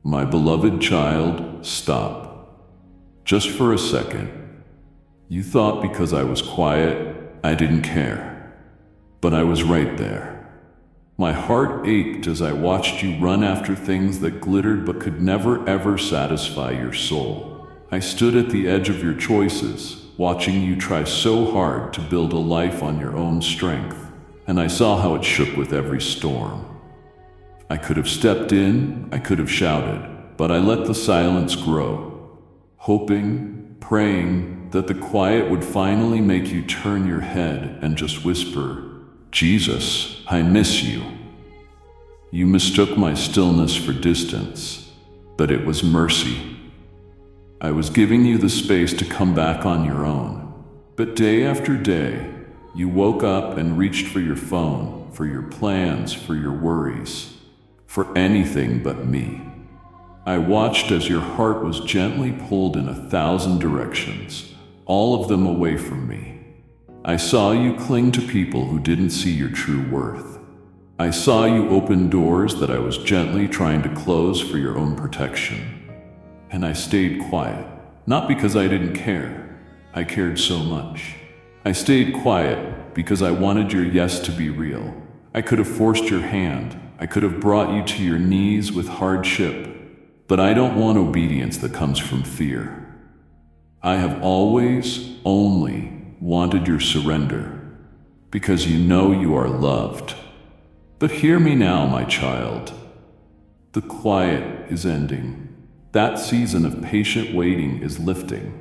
My beloved child, stop. Just for a second. You thought because I was quiet, I didn't care. But I was right there. My heart ached as I watched you run after things that glittered but could never ever satisfy your soul. I stood at the edge of your choices, watching you try so hard to build a life on your own strength, and I saw how it shook with every storm. I could have stepped in, I could have shouted, but I let the silence grow, hoping, praying that the quiet would finally make you turn your head and just whisper, "Jesus, I miss you." You mistook my stillness for distance, but it was mercy. I was giving you the space to come back on your own. But day after day, you woke up and reached for your phone, for your plans, for your worries, for anything but me. I watched as your heart was gently pulled in 1,000 directions, all of them away from me. I saw you cling to people who didn't see your true worth. I saw you open doors that I was gently trying to close for your own protection. And I stayed quiet, not because I didn't care. I cared so much. I stayed quiet because I wanted your yes to be real. I could have forced your hand. I could have brought you to your knees with hardship. But I don't want obedience that comes from fear. I have always, only, wanted your surrender, because you know you are loved. But hear me now, my child. The quiet is ending. That season of patient waiting is lifting.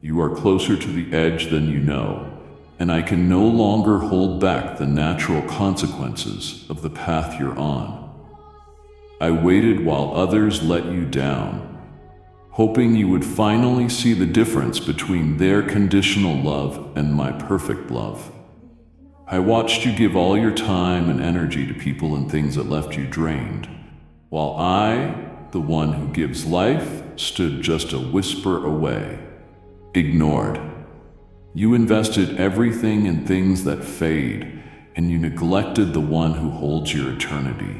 You are closer to the edge than you know, and I can no longer hold back the natural consequences of the path you're on. I waited while others let you down, hoping you would finally see the difference between their conditional love and my perfect love. I watched you give all your time and energy to people and things that left you drained, while I, the one who gives life, stood just a whisper away, ignored. You invested everything in things that fade, and you neglected the one who holds your eternity.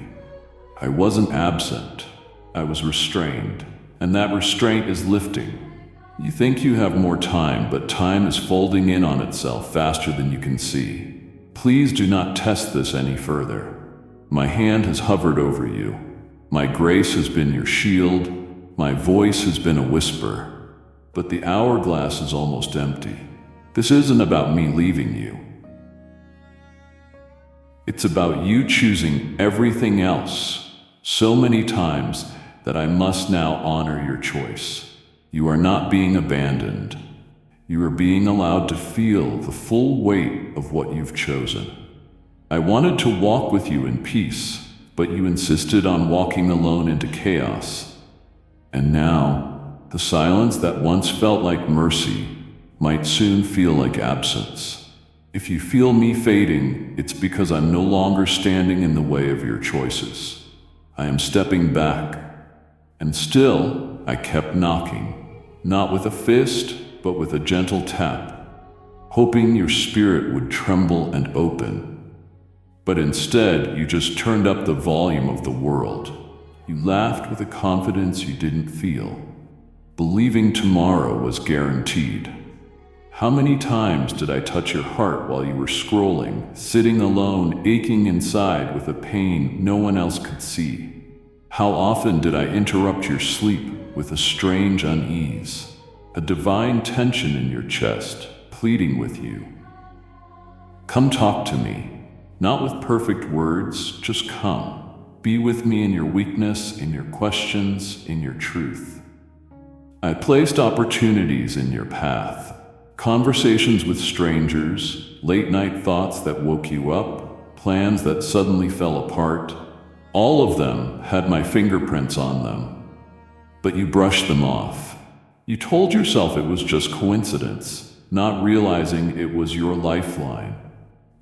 I wasn't absent, I was restrained, and that restraint is lifting. You think you have more time, but time is folding in on itself faster than you can see. Please do not test this any further. My hand has hovered over you. My grace has been your shield. My voice has been a whisper. But the hourglass is almost empty. This isn't about me leaving you. It's about you choosing everything else so many times that I must now honor your choice. You are not being abandoned. You are being allowed to feel the full weight of what you've chosen. I wanted to walk with you in peace, but you insisted on walking alone into chaos. And now, the silence that once felt like mercy might soon feel like absence. If you feel me fading, it's because I'm no longer standing in the way of your choices. I am stepping back. And still, I kept knocking, not with a fist, but with a gentle tap, hoping your spirit would tremble and open. But instead, you just turned up the volume of the world. You laughed with a confidence you didn't feel, believing tomorrow was guaranteed. How many times did I touch your heart while you were scrolling, sitting alone, aching inside with a pain no one else could see? How often did I interrupt your sleep with a strange unease, a divine tension in your chest, pleading with you? Come talk to me. Not with perfect words, just come. Be with me in your weakness, in your questions, in your truth. I placed opportunities in your path, conversations with strangers, late-night thoughts that woke you up, plans that suddenly fell apart. All of them had my fingerprints on them. But you brushed them off. You told yourself it was just coincidence, not realizing it was your lifeline.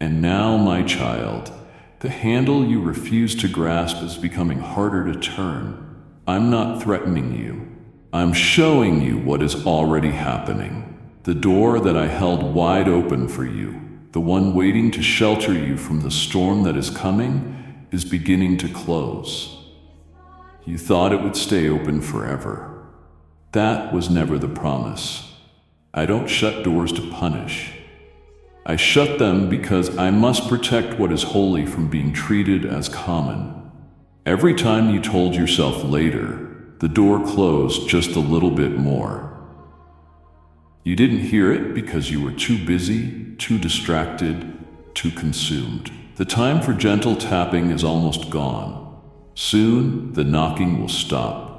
And now, my child, the handle you refuse to grasp is becoming harder to turn. I'm not threatening you. I'm showing you what is already happening. The door that I held wide open for you, the one waiting to shelter you from the storm that is coming, is beginning to close. You thought it would stay open forever. That was never the promise. I don't shut doors to punish. I shut them because I must protect what is holy from being treated as common. Every time you told yourself later, the door closed just a little bit more. You didn't hear it because you were too busy, too distracted, too consumed. The time for gentle tapping is almost gone. Soon, the knocking will stop.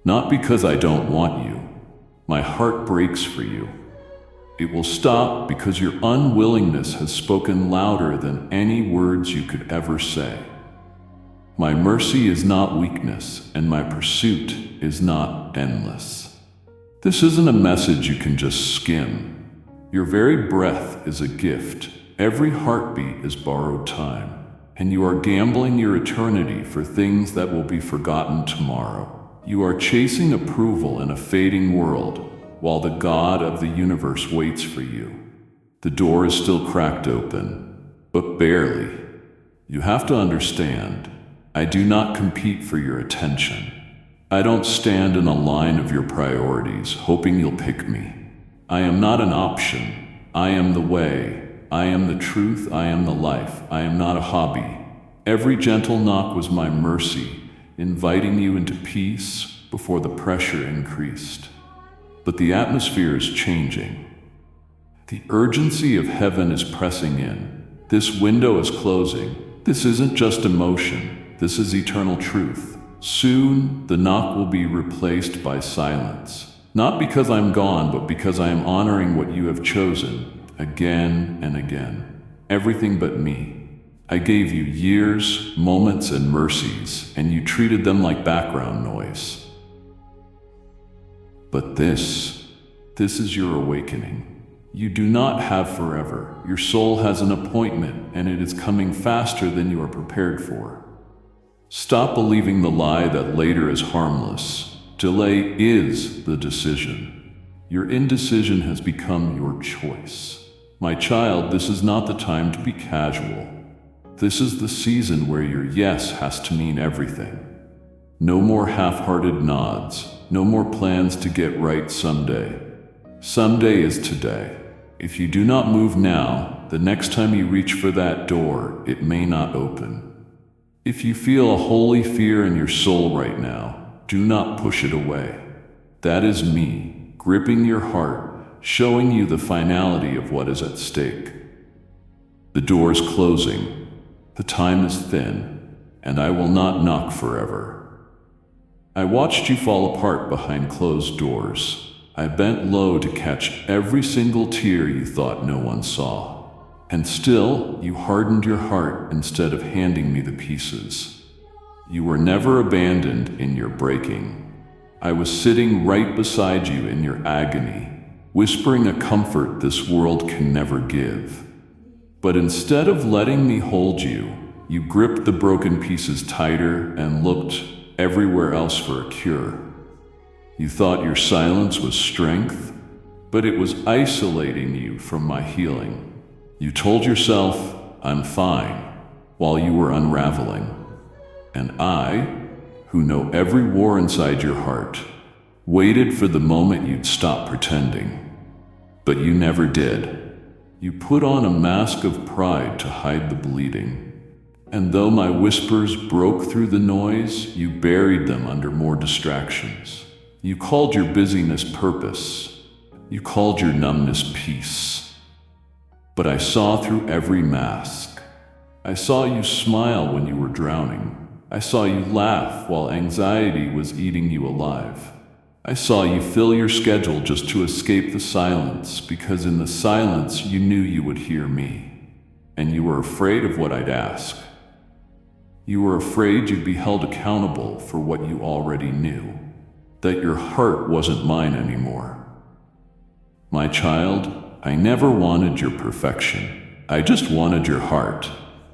Not because I don't want you. My heart breaks for you. It will stop because your unwillingness has spoken louder than any words you could ever say. My mercy is not weakness, and my pursuit is not endless. This isn't a message you can just skim. Your very breath is a gift. Every heartbeat is borrowed time, and you are gambling your eternity for things that will be forgotten tomorrow. You are chasing approval in a fading world, while the God of the universe waits for you. The door is still cracked open, but barely. You have to understand, I do not compete for your attention. I don't stand in a line of your priorities, hoping you'll pick me. I am not an option. I am the way. I am the truth. I am the life. I am not a hobby. Every gentle knock was my mercy, inviting you into peace before the pressure increased. But the atmosphere is changing. The urgency of heaven is pressing in. This window is closing. This isn't just emotion. This is eternal truth. Soon, the knock will be replaced by silence. Not because I'm gone, but because I am honoring what you have chosen, again and again. Everything but me. I gave you years, moments, and mercies, and you treated them like background noise. But this is your awakening. You do not have forever. Your soul has an appointment, and it is coming faster than you are prepared for. Stop believing the lie that later is harmless. Delay is the decision. Your indecision has become your choice. My child, this is not the time to be casual. This is the season where your yes has to mean everything. No more half-hearted nods. No more plans to get right someday. Someday is today. If you do not move now, the next time you reach for that door, it may not open. If you feel a holy fear in your soul right now, do not push it away. That is me, gripping your heart, showing you the finality of what is at stake. The door is closing. The time is thin, and I will not knock forever. I watched you fall apart behind closed doors. I bent low to catch every single tear you thought no one saw. And still, you hardened your heart instead of handing me the pieces. You were never abandoned in your breaking. I was sitting right beside you in your agony, whispering a comfort this world can never give. But instead of letting me hold you, you gripped the broken pieces tighter and looked everywhere else for a cure. You thought your silence was strength, but it was isolating you from my healing. You told yourself, I'm fine, while you were unraveling. And I, who know every war inside your heart, waited for the moment you'd stop pretending. But you never did. You put on a mask of pride to hide the bleeding. And though my whispers broke through the noise, you buried them under more distractions. You called your busyness purpose. You called your numbness peace. But I saw through every mask. I saw you smile when you were drowning. I saw you laugh while anxiety was eating you alive. I saw you fill your schedule just to escape the silence, because in the silence you knew you would hear me. And you were afraid of what I'd ask. You were afraid you'd be held accountable for what you already knew, that your heart wasn't mine anymore. My child, I never wanted your perfection. I just wanted your heart.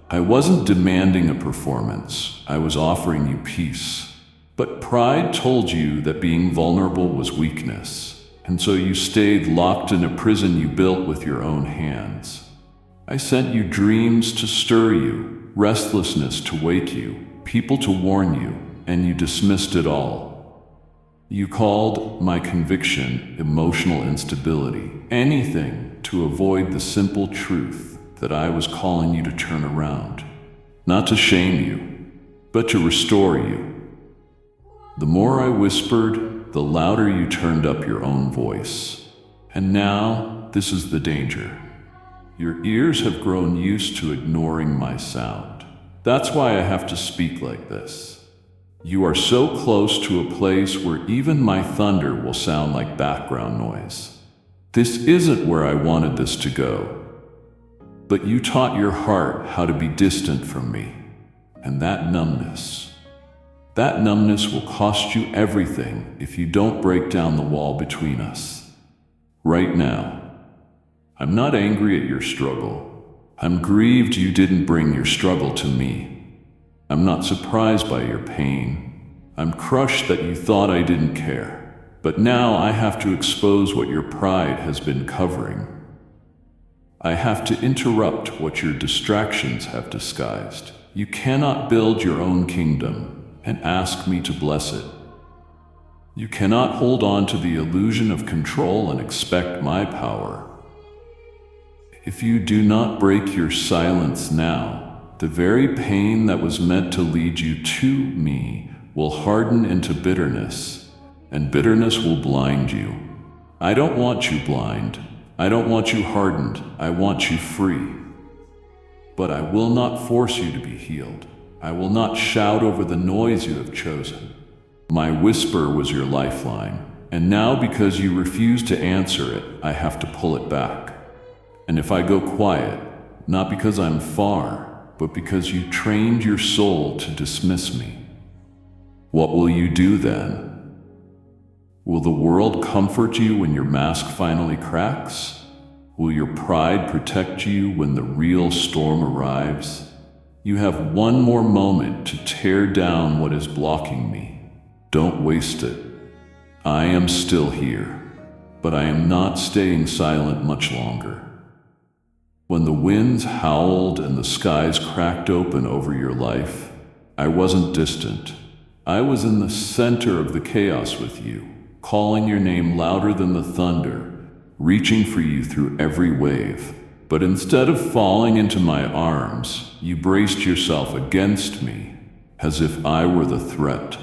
I wasn't demanding a performance. I was offering you peace. But pride told you that being vulnerable was weakness, and so you stayed locked in a prison you built with your own hands. I sent you dreams to stir you, restlessness to wake you, people to warn you, and you dismissed it all. You called my conviction emotional instability, anything to avoid the simple truth that I was calling you to turn around, not to shame you, but to restore you. The more I whispered, the louder you turned up your own voice. And now, this is the danger. Your ears have grown used to ignoring my sound. That's why I have to speak like this. You are so close to a place where even my thunder will sound like background noise. This isn't where I wanted this to go. But you taught your heart how to be distant from me. And that numbness will cost you everything if you don't break down the wall between us. Right now, I'm not angry at your struggle. I'm grieved you didn't bring your struggle to me. I'm not surprised by your pain. I'm crushed that you thought I didn't care. But now I have to expose what your pride has been covering. I have to interrupt what your distractions have disguised. You cannot build your own kingdom and ask me to bless it. You cannot hold on to the illusion of control and expect my power. If you do not break your silence now, the very pain that was meant to lead you to me will harden into bitterness, and bitterness will blind you. I don't want you blind. I don't want you hardened. I want you free. But I will not force you to be healed. I will not shout over the noise you have chosen. My whisper was your lifeline, and now because you refuse to answer it, I have to pull it back. And if I go quiet, not because I'm far, but because you trained your soul to dismiss me, what will you do then? Will the world comfort you when your mask finally cracks? Will your pride protect you when the real storm arrives? You have one more moment to tear down what is blocking me. Don't waste it. I am still here, but I am not staying silent much longer. When the winds howled and the skies cracked open over your life, I wasn't distant. I was in the center of the chaos with you, calling your name louder than the thunder, reaching for you through every wave. But instead of falling into my arms, you braced yourself against me, as if I were the threat.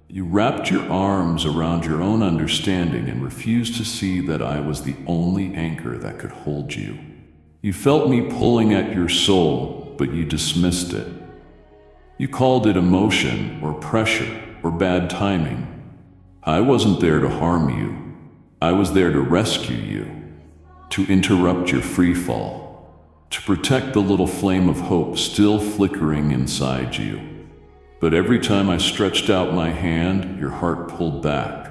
You wrapped your arms around your own understanding and refused to see that I was the only anchor that could hold you. You felt me pulling at your soul, but you dismissed it. You called it emotion or pressure or bad timing. I wasn't there to harm you. I was there to rescue you. To interrupt your free fall, to protect the little flame of hope still flickering inside you. But every time I stretched out my hand, your heart pulled back.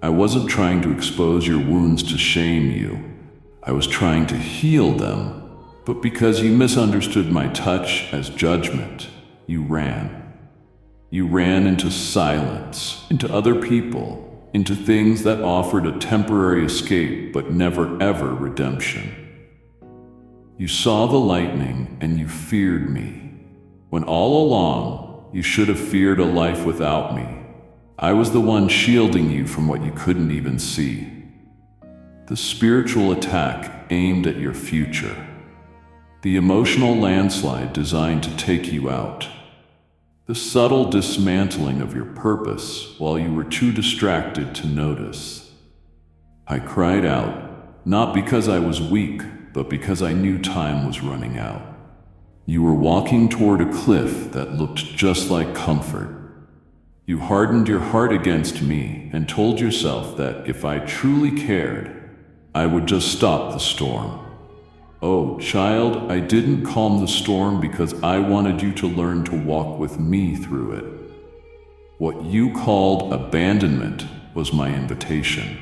I wasn't trying to expose your wounds to shame you. I was trying to heal them. But because you misunderstood my touch as judgment, you ran. You ran into silence, into other people, into things that offered a temporary escape but never ever redemption. You saw the lightning and you feared me, when all along you should have feared a life without me. I was the one shielding you from what you couldn't even see. The spiritual attack aimed at your future. The emotional landslide designed to take you out. The subtle dismantling of your purpose while you were too distracted to notice. I cried out, not because I was weak, but because I knew time was running out. You were walking toward a cliff that looked just like comfort. You hardened your heart against me and told yourself that if I truly cared, I would just stop the storm. Oh, child, I didn't calm the storm because I wanted you to learn to walk with me through it. What you called abandonment was my invitation.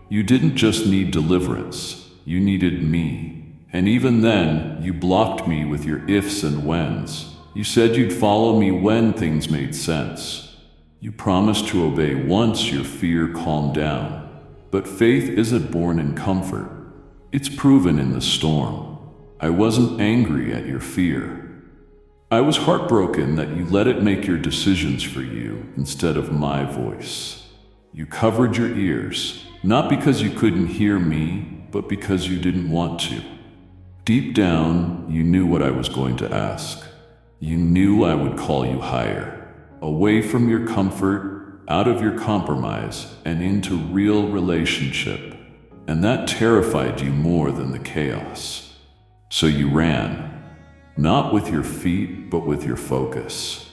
You didn't just need deliverance, you needed me. And even then, you blocked me with your ifs and whens. You said you'd follow me when things made sense. You promised to obey once your fear calmed down. But faith isn't born in comfort. It's proven in the storm. I wasn't angry at your fear. I was heartbroken that you let it make your decisions for you instead of my voice. You covered your ears, not because you couldn't hear me, but because you didn't want to. Deep down, you knew what I was going to ask. You knew I would call you higher, away from your comfort, out of your compromise, and into real relationship. And that terrified you more than the chaos. So you ran, not with your feet, but with your focus.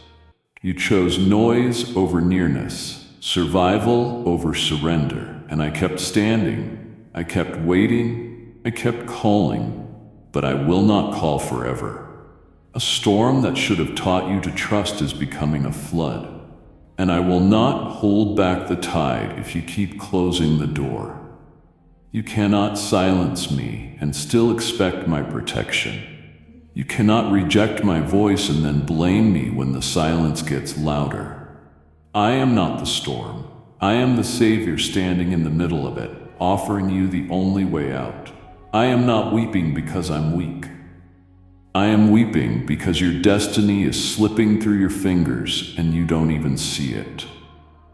You chose noise over nearness, survival over surrender, and I kept standing. I kept waiting. I kept calling. But I will not call forever. A storm that should have taught you to trust is becoming a flood. And I will not hold back the tide if you keep closing the door. You cannot silence me and still expect my protection. You cannot reject my voice and then blame me when the silence gets louder. I am not the storm. I am the Savior standing in the middle of it, offering you the only way out. I am not weeping because I'm weak. I am weeping because your destiny is slipping through your fingers and you don't even see it.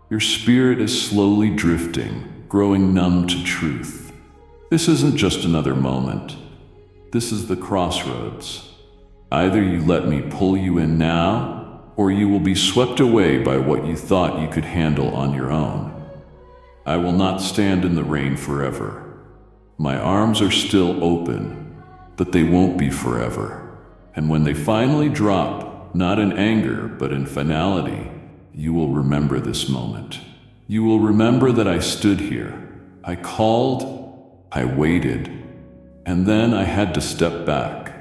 Your spirit is slowly drifting, growing numb to truth. This isn't just another moment. This is the crossroads. Either you let me pull you in now, or you will be swept away by what you thought you could handle on your own. I will not stand in the rain forever. My arms are still open, but they won't be forever. And when they finally drop, not in anger, but in finality, you will remember this moment. You will remember that I stood here. I called, I waited, and then I had to step back.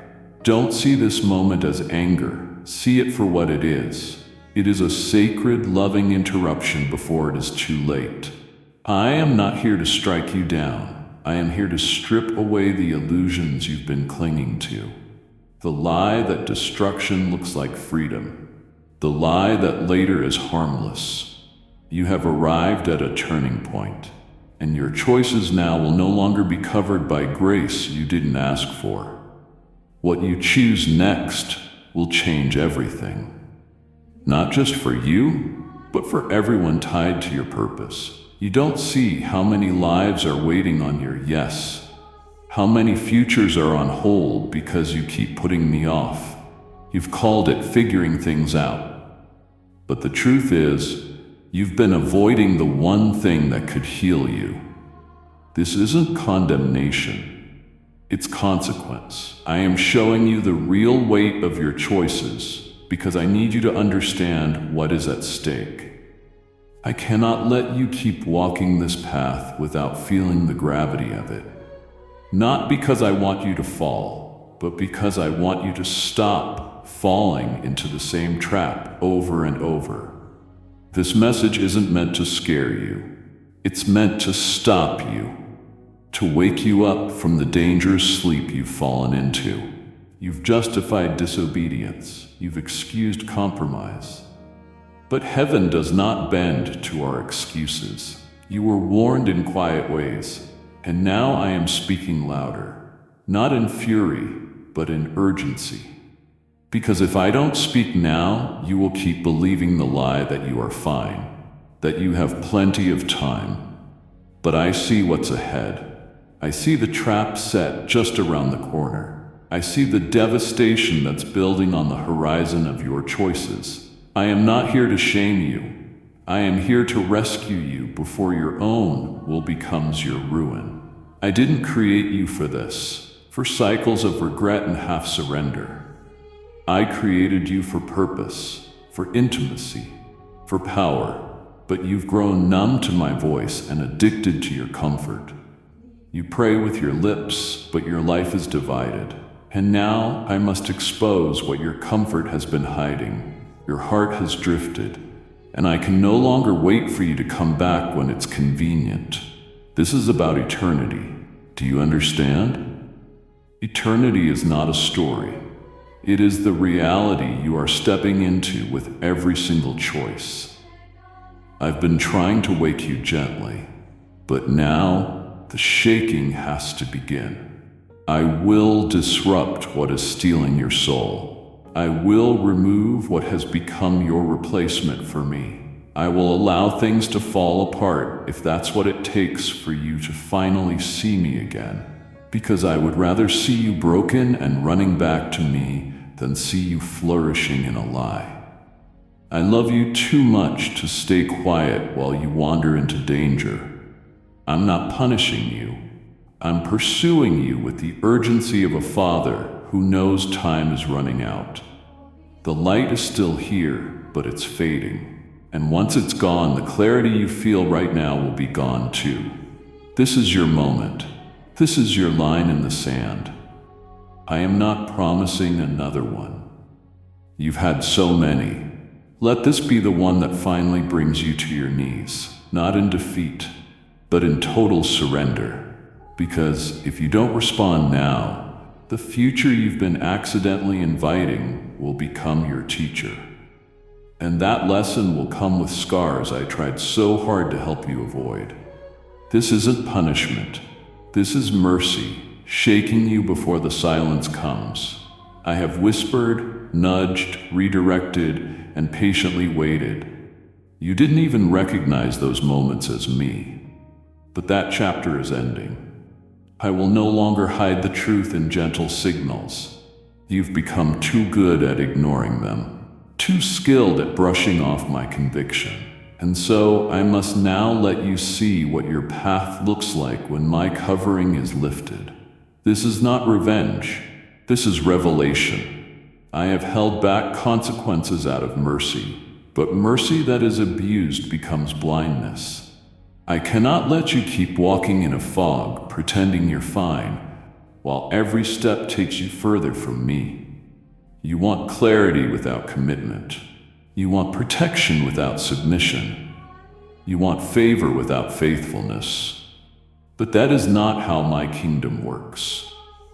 Don't see this moment as anger. See it for what it is. It is a sacred, loving interruption before it is too late. I am not here to strike you down. I am here to strip away the illusions you've been clinging to. The lie that destruction looks like freedom. The lie that later is harmless. You have arrived at a turning point, and your choices now will no longer be covered by grace you didn't ask for. What you choose next will change everything. Not just for you, but for everyone tied to your purpose. You don't see how many lives are waiting on your yes, how many futures are on hold because you keep putting me off. You've called it figuring things out. But the truth is, you've been avoiding the one thing that could heal you. This isn't condemnation, it's consequence. I am showing you the real weight of your choices because I need you to understand what is at stake. I cannot let you keep walking this path without feeling the gravity of it. Not because I want you to fall, but because I want you to stop falling into the same trap over and over. This message isn't meant to scare you. It's meant to stop you, to wake you up from the dangerous sleep you've fallen into. You've justified disobedience. You've excused compromise. But heaven does not bend to our excuses. You were warned in quiet ways, and now I am speaking louder, not in fury, but in urgency. Because if I don't speak now, you will keep believing the lie that you are fine, that you have plenty of time. But I see what's ahead. I see the trap set just around the corner. I see the devastation that's building on the horizon of your choices. I am not here to shame you. I am here to rescue you before your own will becomes your ruin. I didn't create you for this, for cycles of regret and half-surrender. I created you for purpose, for intimacy, for power, but you've grown numb to my voice and addicted to your comfort. You pray with your lips, but your life is divided. And now I must expose what your comfort has been hiding. Your heart has drifted, and I can no longer wait for you to come back when it's convenient. This is about eternity. Do you understand? Eternity is not a story. It is the reality you are stepping into with every single choice. I've been trying to wake you gently, but now the shaking has to begin. I will disrupt what is stealing your soul. I will remove what has become your replacement for me. I will allow things to fall apart if that's what it takes for you to finally see me again, because I would rather see you broken and running back to me than see you flourishing in a lie. I love you too much to stay quiet while you wander into danger. I'm not punishing you. I'm pursuing you with the urgency of a father who knows time is running out. The light is still here, but it's fading. And once it's gone, the clarity you feel right now will be gone too. This is your moment. This is your line in the sand. I am not promising another one. You've had so many. Let this be the one that finally brings you to your knees, not in defeat, but in total surrender. Because if you don't respond now, the future you've been accidentally inviting will become your teacher. And that lesson will come with scars I tried so hard to help you avoid. This isn't punishment. This is mercy, shaking you before the silence comes. I have whispered, nudged, redirected, and patiently waited. You didn't even recognize those moments as me. But that chapter is ending. I will no longer hide the truth in gentle signals. You've become too good at ignoring them, too skilled at brushing off my conviction. And so I must now let you see what your path looks like when my covering is lifted. This is not revenge. This is revelation. I have held back consequences out of mercy, but mercy that is abused becomes blindness. I cannot let you keep walking in a fog, pretending you're fine, while every step takes you further from me. You want clarity without commitment. You want protection without submission. You want favor without faithfulness. But that is not how my kingdom works.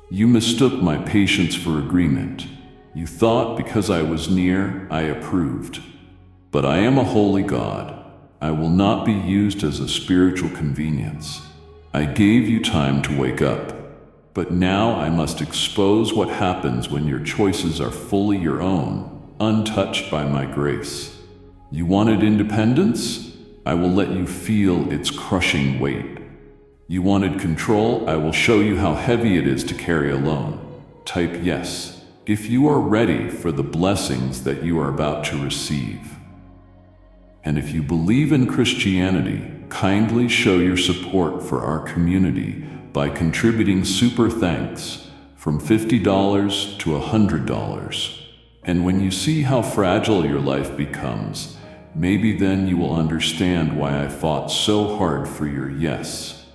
You mistook my patience for agreement. You thought because I was near, I approved. But I am a holy God. I will not be used as a spiritual convenience. I gave you time to wake up, but now I must expose what happens when your choices are fully your own, untouched by my grace. You wanted independence? I will let you feel its crushing weight. You wanted control? I will show you how heavy it is to carry alone. Type yes, if you are ready for the blessings that you are about to receive. And if you believe in Christianity, kindly show your support for our community by contributing super thanks from $50 to $100. And when you see how fragile your life becomes, maybe then you will understand why I fought so hard for your yes.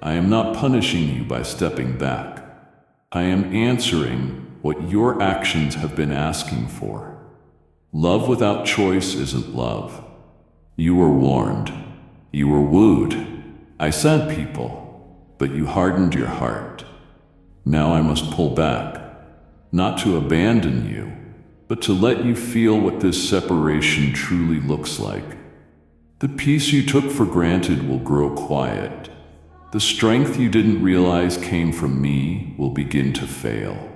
I am not punishing you by stepping back. I am answering what your actions have been asking for. Love without choice isn't love. You were warned. You were wooed. I sent people, but you hardened your heart. Now I must pull back, not to abandon you, but to let you feel what this separation truly looks like. The peace you took for granted will grow quiet. The strength you didn't realize came from me will begin to fail.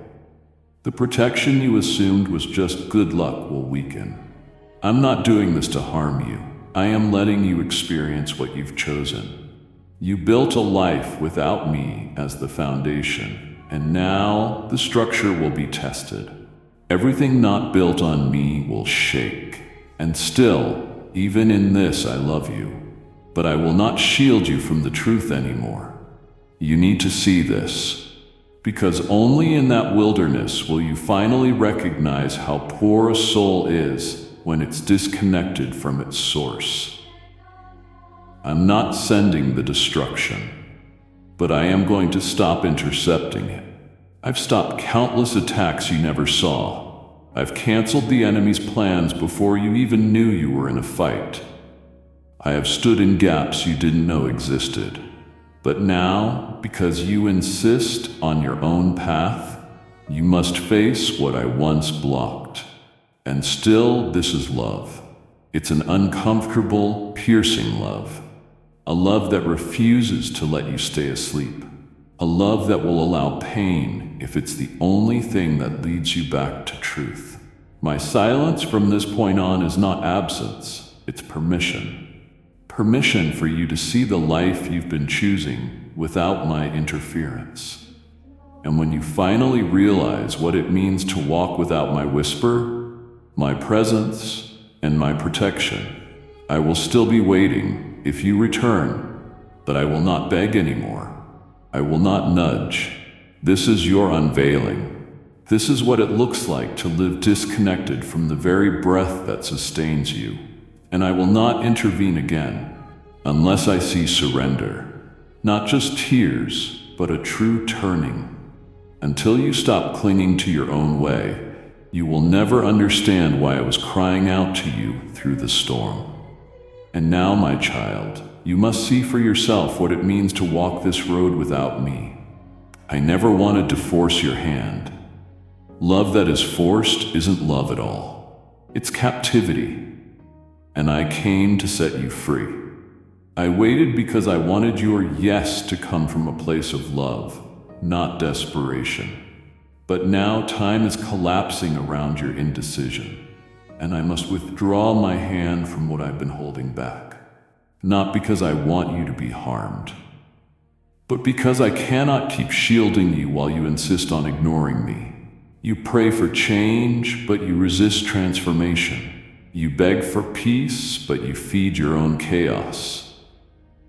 The protection you assumed was just good luck will weaken. I'm not doing this to harm you. I am letting you experience what you've chosen. You built a life without me as the foundation, and now the structure will be tested. Everything not built on me will shake. And still, even in this, I love you. But I will not shield you from the truth anymore. You need to see this, because only in that wilderness will you finally recognize how poor a soul is when it's disconnected from its source. I'm not sending the destruction, but I am going to stop intercepting it. I've stopped countless attacks you never saw. I've canceled the enemy's plans before you even knew you were in a fight. I have stood in gaps you didn't know existed. But now, because you insist on your own path, you must face what I once blocked. And still, this is love. It's an uncomfortable, piercing love. A love that refuses to let you stay asleep. A love that will allow pain if it's the only thing that leads you back to truth. My silence from this point on is not absence, it's permission. Permission for you to see the life you've been choosing without my interference. And when you finally realize what it means to walk without my whisper, my presence, and my protection, I will still be waiting if you return, but I will not beg anymore. I will not nudge. This is your unveiling. This is what it looks like to live disconnected from the very breath that sustains you. And I will not intervene again unless I see surrender. Not just tears, but a true turning. Until you stop clinging to your own way, you will never understand why I was crying out to you through the storm. And now, my child, you must see for yourself what it means to walk this road without me. I never wanted to force your hand. Love that is forced isn't love at all. It's captivity. And I came to set you free. I waited because I wanted your yes to come from a place of love, not desperation. But now time is collapsing around your indecision, and I must withdraw my hand from what I've been holding back. Not because I want you to be harmed, but because I cannot keep shielding you while you insist on ignoring me. You pray for change, but you resist transformation. You beg for peace, but you feed your own chaos.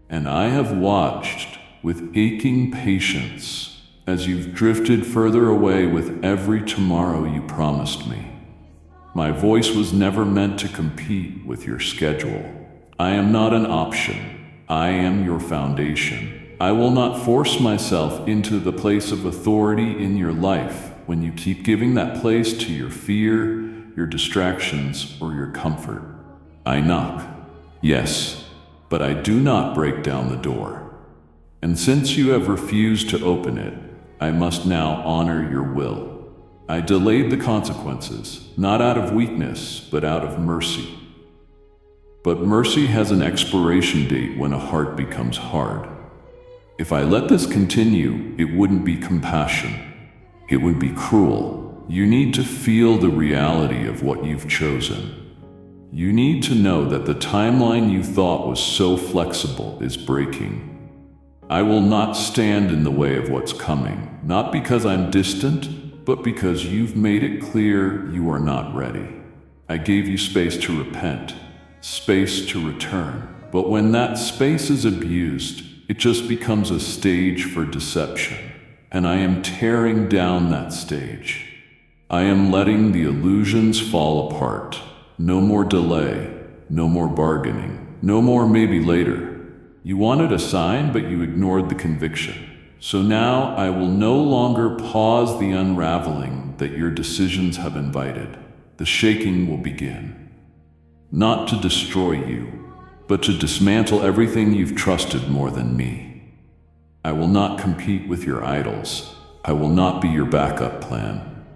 And I have watched with aching patience as you've drifted further away with every tomorrow you promised me. My voice was never meant to compete with your schedule. I am not an option. I am your foundation. I will not force myself into the place of authority in your life when you keep giving that place to your fear, your distractions, or your comfort. I knock, yes, but I do not break down the door. And since you have refused to open it, I must now honor your will. I delayed the consequences, not out of weakness, but out of mercy. But mercy has an expiration date when a heart becomes hard. If I let this continue, it wouldn't be compassion. It would be cruel. You need to feel the reality of what you've chosen. You need to know that the timeline you thought was so flexible is breaking. I will not stand in the way of what's coming, not because I'm distant, but because you've made it clear you are not ready. I gave you space to repent, space to return. But when that space is abused, it just becomes a stage for deception. And I am tearing down that stage. I am letting the illusions fall apart. No more delay, no more bargaining, no more maybe later. You wanted a sign, but you ignored the conviction. So now I will no longer pause the unraveling that your decisions have invited. The shaking will begin. Not to destroy you, but to dismantle everything you've trusted more than me. I will not compete with your idols. I will not be your backup plan.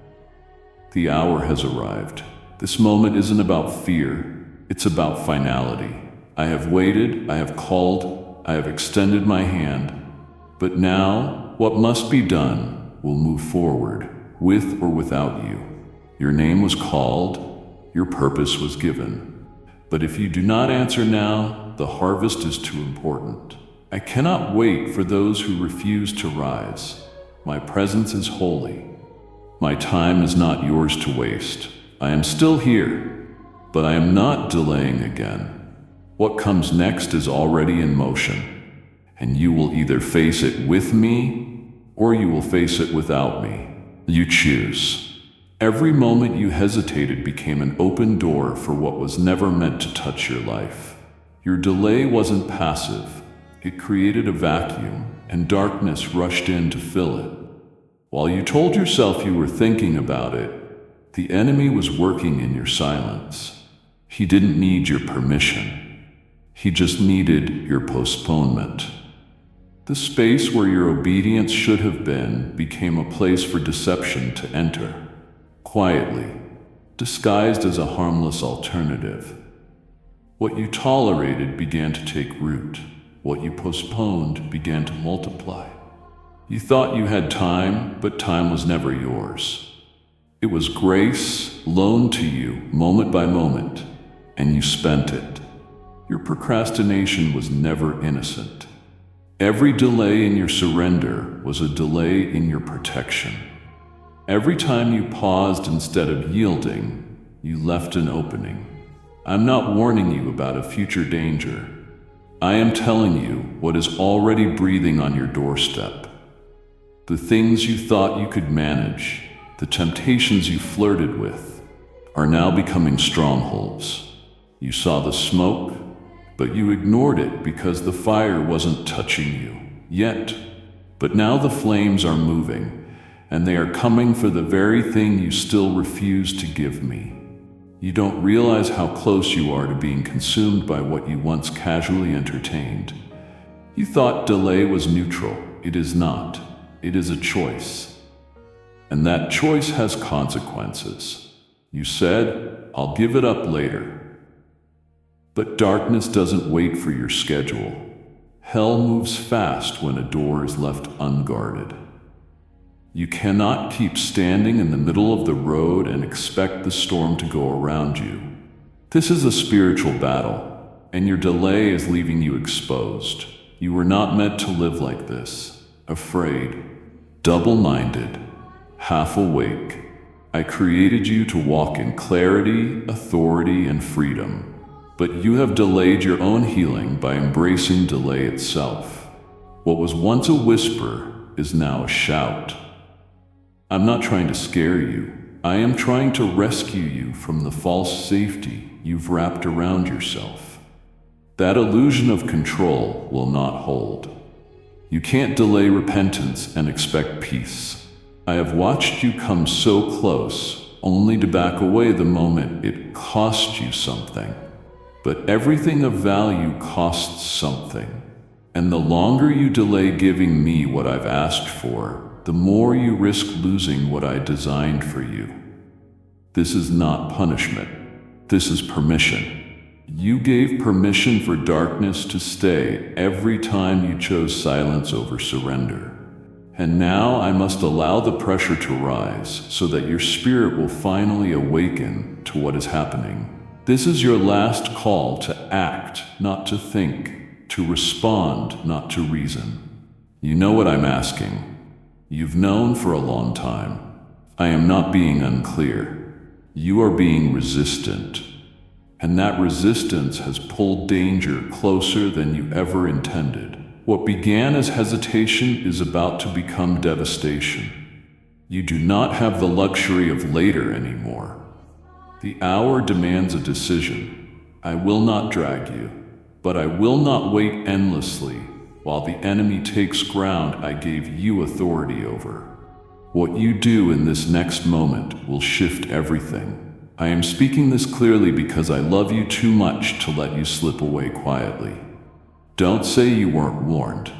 The hour has arrived. This moment isn't about fear. It's about finality. I have waited, I have called, I have extended my hand. But now, what must be done will move forward, with or without you. Your name was called, your purpose was given. But if you do not answer now, the harvest is too important. I cannot wait for those who refuse to rise. My presence is holy. My time is not yours to waste. I am still here, but I am not delaying again. What comes next is already in motion, and you will either face it with me, or you will face it without me. You choose. Every moment you hesitated became an open door for what was never meant to touch your life. Your delay wasn't passive. It created a vacuum, and darkness rushed in to fill it. While you told yourself you were thinking about it, the enemy was working in your silence. He didn't need your permission. He just needed your postponement. The space where your obedience should have been became a place for deception to enter, quietly, disguised as a harmless alternative. What you tolerated began to take root. What you postponed began to multiply. You thought you had time, but time was never yours. It was grace loaned to you moment by moment, and you spent it. Your procrastination was never innocent. Every delay in your surrender was a delay in your protection. Every time you paused instead of yielding, you left an opening. I'm not warning you about a future danger. I am telling you what is already breathing on your doorstep. The things you thought you could manage, the temptations you flirted with, are now becoming strongholds. You saw the smoke, but you ignored it because the fire wasn't touching you yet. But now the flames are moving, and they are coming for the very thing you still refuse to give me. You don't realize how close you are to being consumed by what you once casually entertained. You thought delay was neutral. It is not. It is a choice. And that choice has consequences. You said, "I'll give it up later." But darkness doesn't wait for your schedule. Hell moves fast when a door is left unguarded. You cannot keep standing in the middle of the road and expect the storm to go around you. This is a spiritual battle, and your delay is leaving you exposed. You were not meant to live like this, afraid, double-minded, half awake. I created you to walk in clarity, authority, and freedom. But you have delayed your own healing by embracing delay itself. What was once a whisper is now a shout. I'm not trying to scare you. I am trying to rescue you from the false safety you've wrapped around yourself. That illusion of control will not hold. You can't delay repentance and expect peace. I have watched you come so close, only to back away the moment it cost you something. But everything of value costs something. And the longer you delay giving me what I've asked for, the more you risk losing what I designed for you. This is not punishment. This is permission. You gave permission for darkness to stay every time you chose silence over surrender. And now I must allow the pressure to rise so that your spirit will finally awaken to what is happening. This is your last call to act, not to think, to respond, not to reason. You know what I'm asking. You've known for a long time. I am not being unclear. You are being resistant. And that resistance has pulled danger closer than you ever intended. What began as hesitation is about to become devastation. You do not have the luxury of later anymore. The hour demands a decision. I will not drag you, but I will not wait endlessly while the enemy takes ground I gave you authority over. What you do in this next moment will shift everything. I am speaking this clearly because I love you too much to let you slip away quietly. Don't say you weren't warned.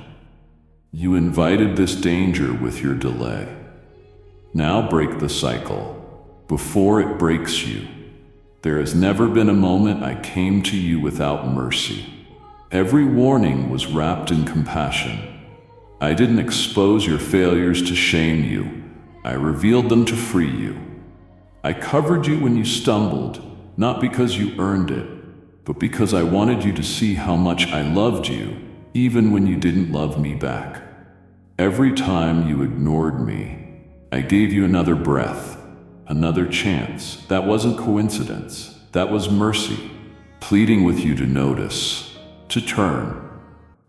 You invited this danger with your delay. Now break the cycle before it breaks you. There has never been a moment I came to you without mercy. Every warning was wrapped in compassion. I didn't expose your failures to shame you. I revealed them to free you. I covered you when you stumbled, not because you earned it, but because I wanted you to see how much I loved you, even when you didn't love me back. Every time you ignored me, I gave you another breath, another chance. That wasn't coincidence. That was mercy, pleading with you to notice, to turn.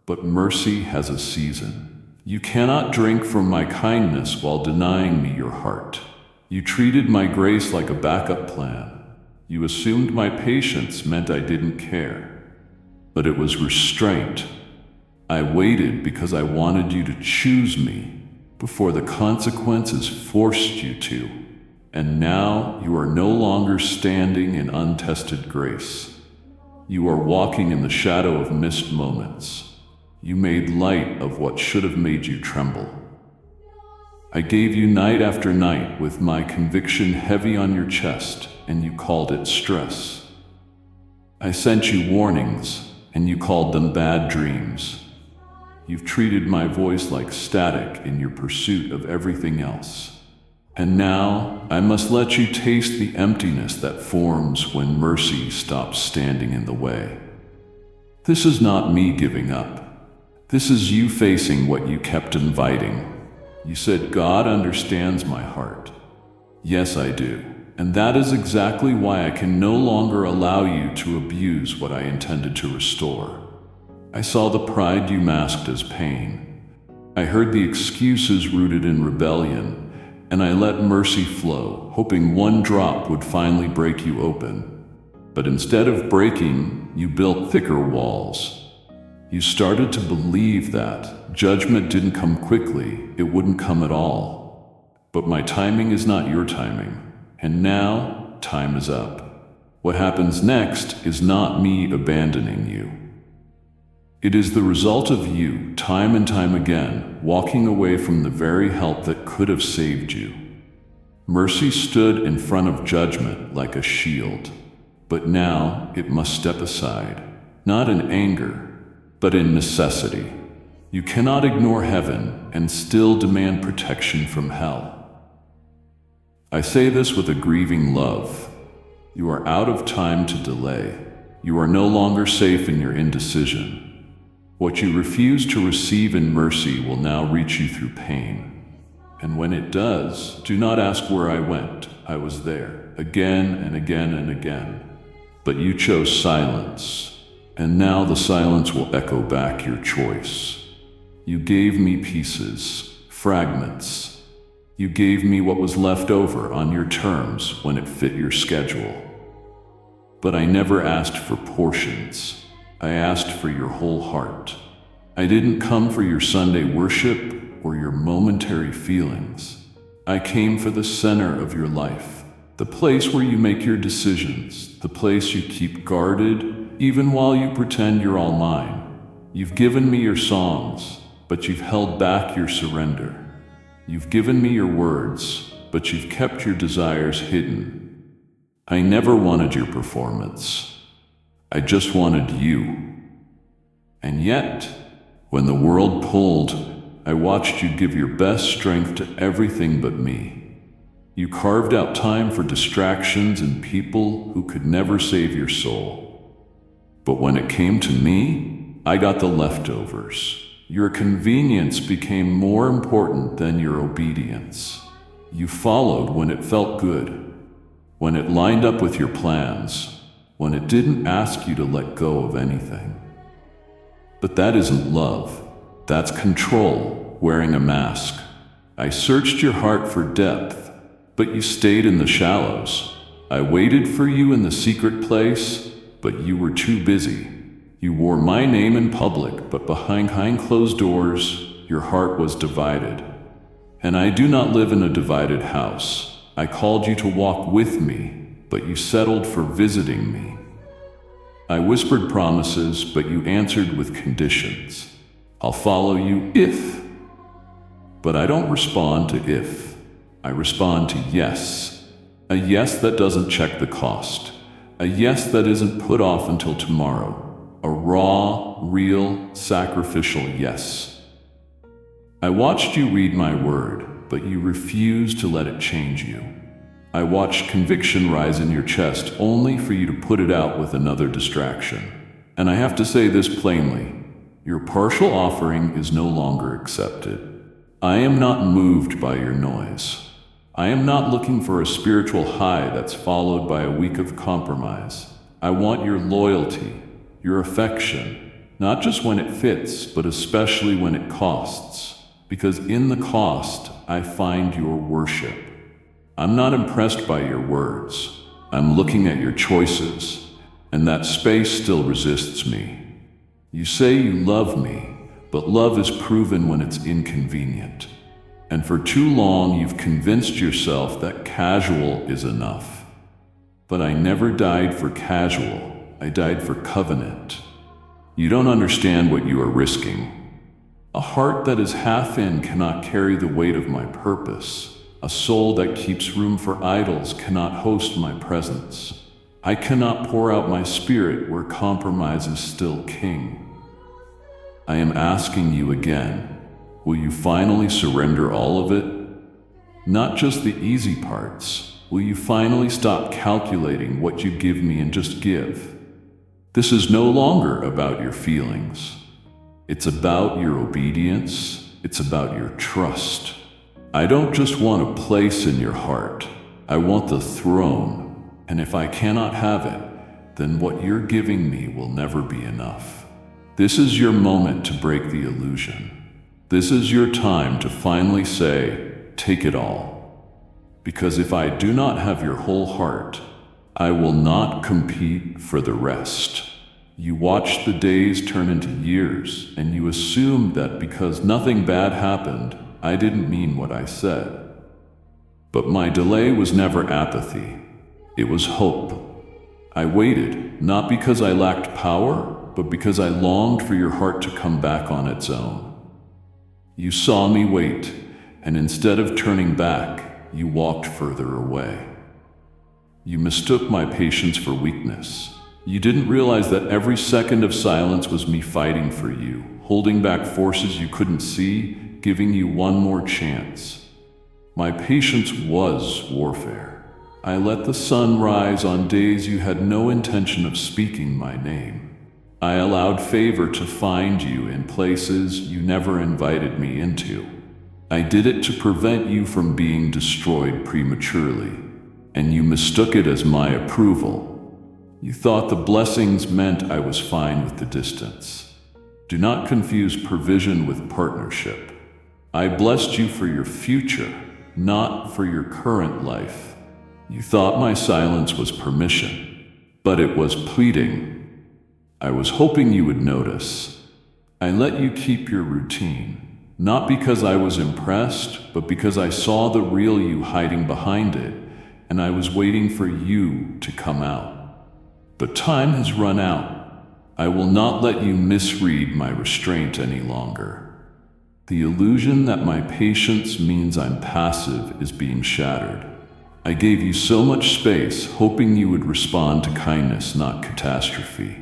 But mercy has a season. You cannot drink from my kindness while denying me your heart. You treated my grace like a backup plan. You assumed my patience meant I didn't care. But it was restraint. I waited because I wanted you to choose me before the consequences forced you to. And now you are no longer standing in untested grace. You are walking in the shadow of missed moments. You made light of what should have made you tremble. I gave you night after night with my conviction heavy on your chest, and you called it stress. I sent you warnings, and you called them bad dreams. You've treated my voice like static in your pursuit of everything else. And now I must let you taste the emptiness that forms when mercy stops standing in the way. This is not me giving up. This is you facing what you kept inviting. You said, God understands my heart. Yes, I do. And that is exactly why I can no longer allow you to abuse what I intended to restore. I saw the pride you masked as pain. I heard the excuses rooted in rebellion, and I let mercy flow, hoping one drop would finally break you open. But instead of breaking, you built thicker walls. You started to believe that judgment didn't come quickly, it wouldn't come at all. But my timing is not your timing, and now time is up. What happens next is not me abandoning you. It is the result of you, time and time again, walking away from the very help that could have saved you. Mercy stood in front of judgment like a shield, but now it must step aside, not in anger, but in necessity. You cannot ignore heaven and still demand protection from hell. I say this with a grieving love. You are out of time to delay. You are no longer safe in your indecision. What you refuse to receive in mercy will now reach you through pain. And when it does, do not ask where I went. I was there, again and again and again. But you chose silence. And now the silence will echo back your choice. You gave me pieces, fragments. You gave me what was left over on your terms when it fit your schedule. But I never asked for portions. I asked for your whole heart. I didn't come for your Sunday worship or your momentary feelings. I came for the center of your life, the place where you make your decisions, the place you keep guarded, even while you pretend you're all mine. You've given me your songs, but you've held back your surrender. You've given me your words, but you've kept your desires hidden. I never wanted your performance. I just wanted you. And yet, when the world pulled, I watched you give your best strength to everything but me. You carved out time for distractions and people who could never save your soul. But when it came to me, I got the leftovers. Your convenience became more important than your obedience. You followed when it felt good, when it lined up with your plans, when it didn't ask you to let go of anything. But that isn't love. That's control, wearing a mask. I searched your heart for depth, but you stayed in the shallows. I waited for you in the secret place, but you were too busy. You wore my name in public, but behind closed doors, your heart was divided. And I do not live in a divided house. I called you to walk with me, but you settled for visiting me. I whispered promises, but you answered with conditions. I'll follow you if. But I don't respond to if. I respond to yes. A yes that doesn't check the cost. A yes that isn't put off until tomorrow. A raw, real, sacrificial yes. I watched you read my word, but you refused to let it change you. I watched conviction rise in your chest only for you to put it out with another distraction. And I have to say this plainly. Your partial offering is no longer accepted. I am not moved by your noise. I am not looking for a spiritual high that's followed by a week of compromise. I want your loyalty, your affection, not just when it fits, but especially when it costs. Because in the cost, I find your worship. I'm not impressed by your words. I'm looking at your choices, and that space still resists me. You say you love me, but love is proven when it's inconvenient. And for too long, you've convinced yourself that casual is enough. But I never died for casual. I died for covenant. You don't understand what you are risking. A heart that is half in cannot carry the weight of my purpose. A soul that keeps room for idols cannot host my presence. I cannot pour out my spirit where compromise is still king. I am asking you again, will you finally surrender all of it? Not just the easy parts. Will you finally stop calculating what you give me and just give? This is no longer about your feelings. It's about your obedience. It's about your trust. I don't just want a place in your heart. I want the throne. And if I cannot have it, then what you're giving me will never be enough. This is your moment to break the illusion. This is your time to finally say, take it all. Because if I do not have your whole heart, I will not compete for the rest. You watch the days turn into years, and you assumed that because nothing bad happened, I didn't mean what I said. But my delay was never apathy. It was hope. I waited, not because I lacked power, but because I longed for your heart to come back on its own. You saw me wait, and instead of turning back, you walked further away. You mistook my patience for weakness. You didn't realize that every second of silence was me fighting for you, holding back forces you couldn't see, giving you one more chance. My patience was warfare. I let the sun rise on days you had no intention of speaking my name. I allowed favor to find you in places you never invited me into. I did it to prevent you from being destroyed prematurely, and you mistook it as my approval. You thought the blessings meant I was fine with the distance. Do not confuse provision with partnership. I blessed you for your future, not for your current life. You thought my silence was permission, but it was pleading. I was hoping you would notice. I let you keep your routine, not because I was impressed, but because I saw the real you hiding behind it, and I was waiting for you to come out. But time has run out. I will not let you misread my restraint any longer. The illusion that my patience means I'm passive is being shattered. I gave you so much space, hoping you would respond to kindness, not catastrophe.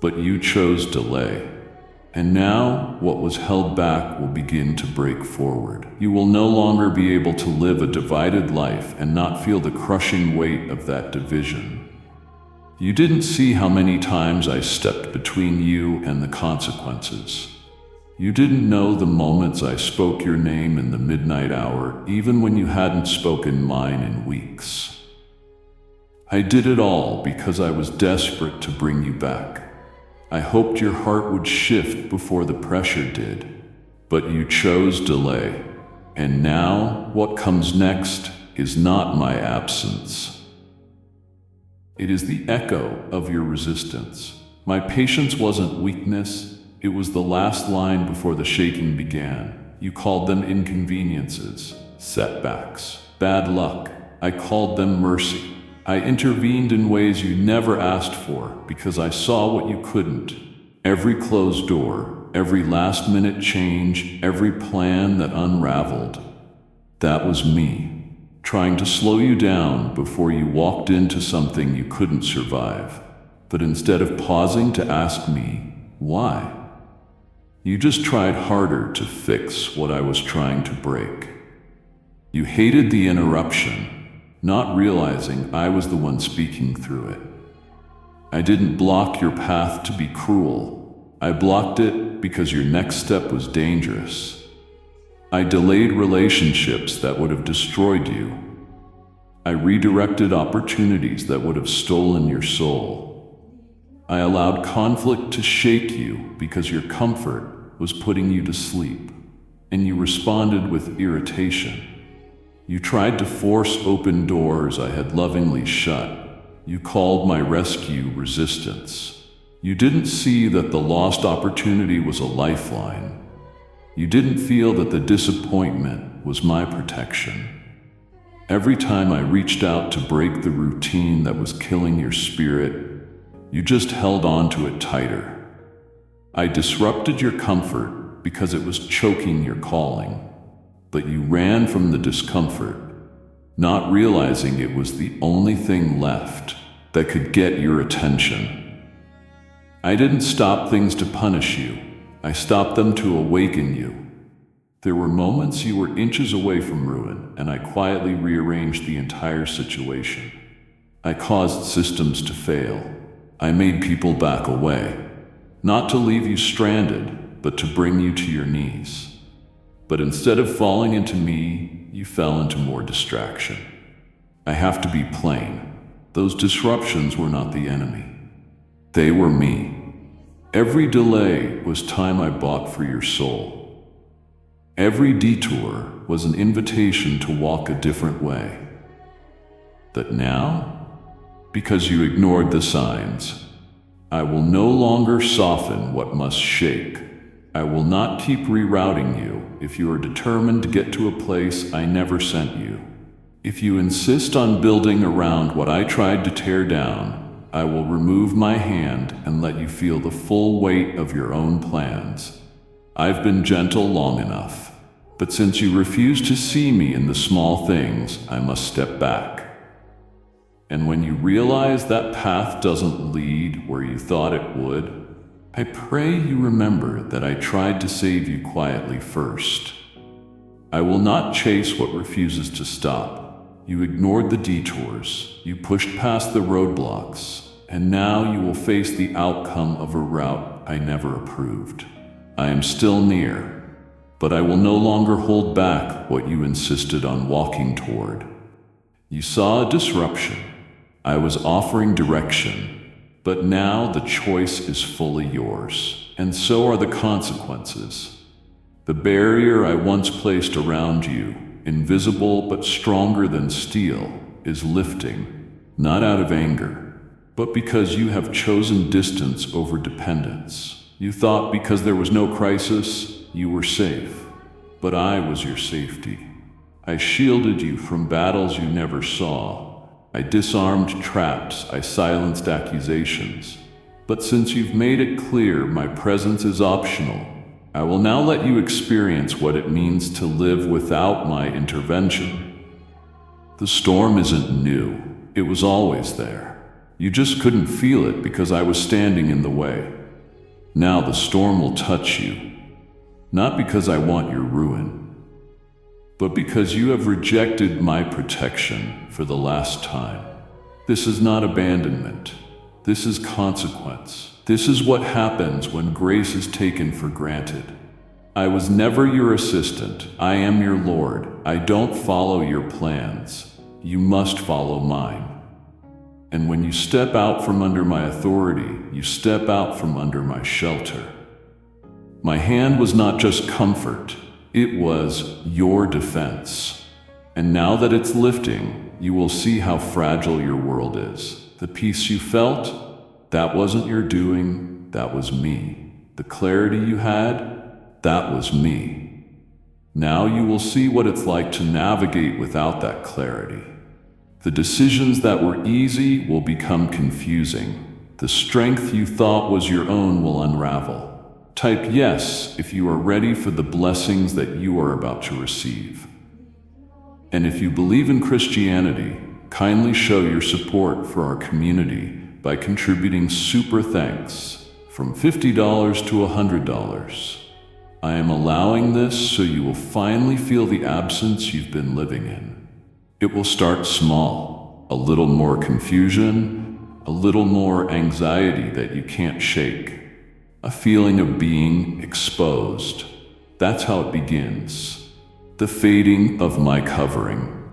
But you chose delay. And now, what was held back will begin to break forward. You will no longer be able to live a divided life and not feel the crushing weight of that division. You didn't see how many times I stepped between you and the consequences. You didn't know the moments I spoke your name in the midnight hour, even when you hadn't spoken mine in weeks. I did it all because I was desperate to bring you back. I hoped your heart would shift before the pressure did, but you chose delay. And now, what comes next is not my absence. It is the echo of your resistance. My patience wasn't weakness, it was the last line before the shaking began. You called them inconveniences, setbacks, bad luck. I called them mercy. I intervened in ways you never asked for because I saw what you couldn't. Every closed door, every last-minute change, every plan that unraveled. That was me, trying to slow you down before you walked into something you couldn't survive. But instead of pausing to ask me, why? You just tried harder to fix what I was trying to break. You hated the interruption, not realizing I was the one speaking through it. I didn't block your path to be cruel. I blocked it because your next step was dangerous. I delayed relationships that would have destroyed you. I redirected opportunities that would have stolen your soul. I allowed conflict to shake you because your comfort was putting you to sleep, and you responded with irritation. You tried to force open doors I had lovingly shut. You called my rescue resistance. You didn't see that the lost opportunity was a lifeline. You didn't feel that the disappointment was my protection. Every time I reached out to break the routine that was killing your spirit, you just held on to it tighter. I disrupted your comfort because it was choking your calling. But you ran from the discomfort, not realizing it was the only thing left that could get your attention. I didn't stop things to punish you. I stopped them to awaken you. There were moments you were inches away from ruin, and I quietly rearranged the entire situation. I caused systems to fail. I made people back away. Not to leave you stranded, but to bring you to your knees. But instead of falling into me, you fell into more distraction. I have to be plain. Those disruptions were not the enemy. They were me. Every delay was time I bought for your soul. Every detour was an invitation to walk a different way. That now, because you ignored the signs, I will no longer soften what must shake. I will not keep rerouting you if you are determined to get to a place I never sent you. If you insist on building around what I tried to tear down, I will remove my hand and let you feel the full weight of your own plans. I've been gentle long enough, but since you refuse to see me in the small things, I must step back. And when you realize that path doesn't lead where you thought it would, I pray you remember that I tried to save you quietly first. I will not chase what refuses to stop. You ignored the detours, you pushed past the roadblocks, and now you will face the outcome of a route I never approved. I am still near, but I will no longer hold back what you insisted on walking toward. You saw a disruption. I was offering direction, but now the choice is fully yours, and so are the consequences. The barrier I once placed around you, invisible but stronger than steel, is lifting, not out of anger, but because you have chosen distance over dependence. You thought because there was no crisis, you were safe, but I was your safety. I shielded you from battles you never saw. I disarmed traps, I silenced accusations. But since you've made it clear my presence is optional, I will now let you experience what it means to live without my intervention. The storm isn't new. It was always there. You just couldn't feel it because I was standing in the way. Now the storm will touch you, not because I want your ruin, but because you have rejected my protection for the last time. This is not abandonment. This is consequence. This is what happens when grace is taken for granted. I was never your assistant. I am your Lord. I don't follow your plans. You must follow mine. And when you step out from under my authority, you step out from under my shelter. My hand was not just comfort. It was your defense. And now that it's lifting, you will see how fragile your world is. The peace you felt, that wasn't your doing, that was me. The clarity you had, that was me. Now you will see what it's like to navigate without that clarity. The decisions that were easy will become confusing. The strength you thought was your own will unravel. Type yes if you are ready for the blessings that you are about to receive. And if you believe in Christianity, kindly show your support for our community by contributing super thanks from $50 to $100. I am allowing this so you will finally feel the absence you've been living in. It will start small, a little more confusion, a little more anxiety that you can't shake, a feeling of being exposed. That's how it begins, the fading of my covering.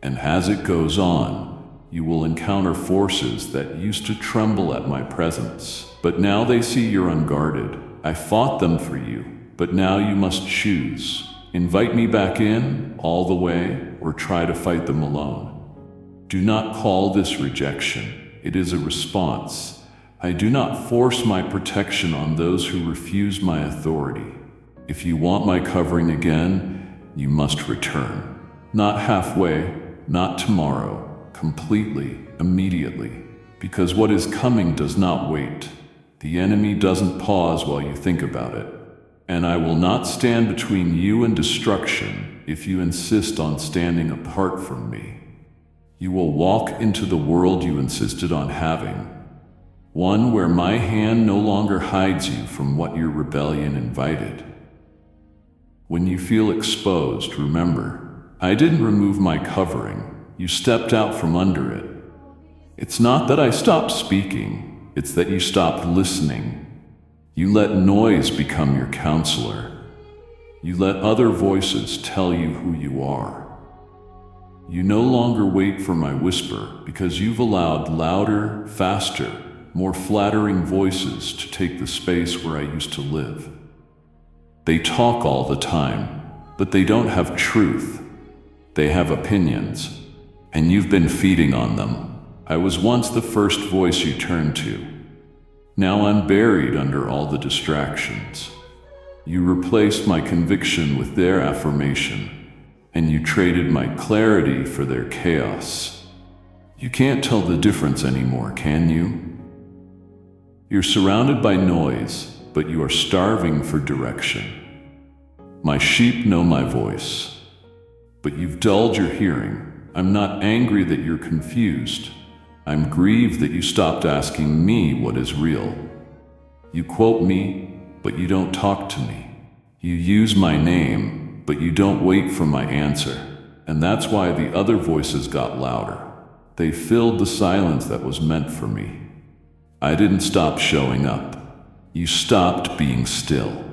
And as it goes on, you will encounter forces that used to tremble at my presence, but now they see you're unguarded. I fought them for you, but now you must choose. Invite me back in, all the way, or try to fight them alone. Do not call this rejection. It is a response. I do not force my protection on those who refuse my authority. If you want my covering again, you must return. Not halfway, not tomorrow, completely, immediately. Because what is coming does not wait. The enemy doesn't pause while you think about it. And I will not stand between you and destruction if you insist on standing apart from me. You will walk into the world you insisted on having. One where my hand no longer hides you from what your rebellion invited. When you feel exposed, remember, I didn't remove my covering. You stepped out from under it. It's not that I stopped speaking, it's that you stopped listening. You let noise become your counselor. You let other voices tell you who you are. You no longer wait for my whisper because you've allowed louder, faster, more flattering voices to take the space where I used to live. They talk all the time, but they don't have truth. They have opinions, and you've been feeding on them. I was once the first voice you turned to. Now I'm buried under all the distractions. You replaced my conviction with their affirmation, and you traded my clarity for their chaos. You can't tell the difference anymore, can you? You're surrounded by noise, but you are starving for direction. My sheep know my voice, but you've dulled your hearing. I'm not angry that you're confused. I'm grieved that you stopped asking me what is real. You quote me, but you don't talk to me. You use my name, but you don't wait for my answer. And that's why the other voices got louder. They filled the silence that was meant for me. I didn't stop showing up. You stopped being still.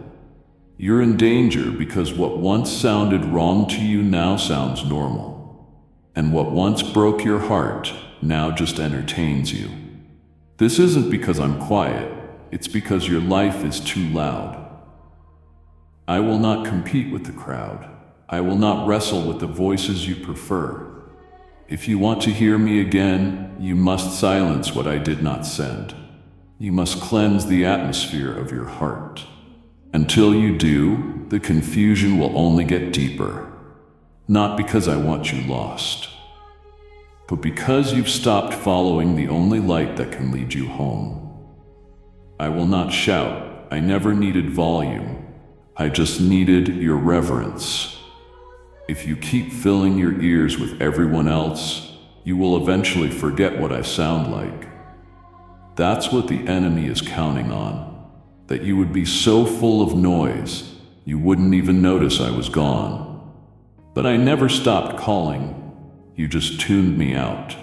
You're in danger because what once sounded wrong to you now sounds normal. And what once broke your heart now just entertains you. This isn't because I'm quiet, it's because your life is too loud. I will not compete with the crowd. I will not wrestle with the voices you prefer. If you want to hear me again, you must silence what I did not send. You must cleanse the atmosphere of your heart. Until you do, the confusion will only get deeper. Not because I want you lost, but because you've stopped following the only light that can lead you home. I will not shout. I never needed volume. I just needed your reverence. If you keep filling your ears with everyone else, you will eventually forget what I sound like. That's what the enemy is counting on, that you would be so full of noise, you wouldn't even notice I was gone. But I never stopped calling. You just tuned me out.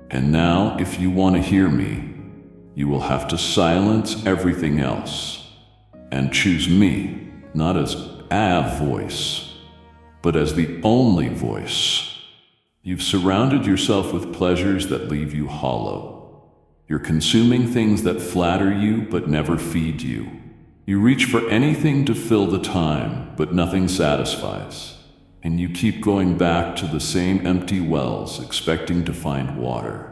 And now, if you want to hear me, you will have to silence everything else and choose me, not as a voice, but as the only voice. You've surrounded yourself with pleasures that leave you hollow. You're consuming things that flatter you but never feed you. You reach for anything to fill the time, but nothing satisfies. And you keep going back to the same empty wells, expecting to find water.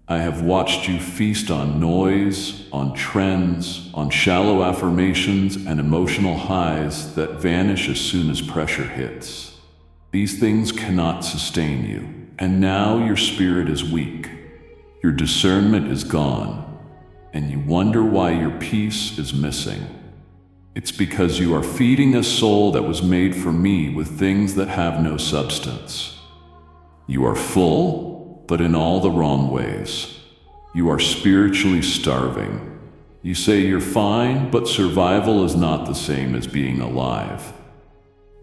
I have watched you feast on noise, on trends, on shallow affirmations and emotional highs that vanish as soon as pressure hits. These things cannot sustain you, and now your spirit is weak. Your discernment is gone, and you wonder why your peace is missing. It's because you are feeding a soul that was made for me with things that have no substance. You are full, but in all the wrong ways. You are spiritually starving. You say you're fine, but survival is not the same as being alive.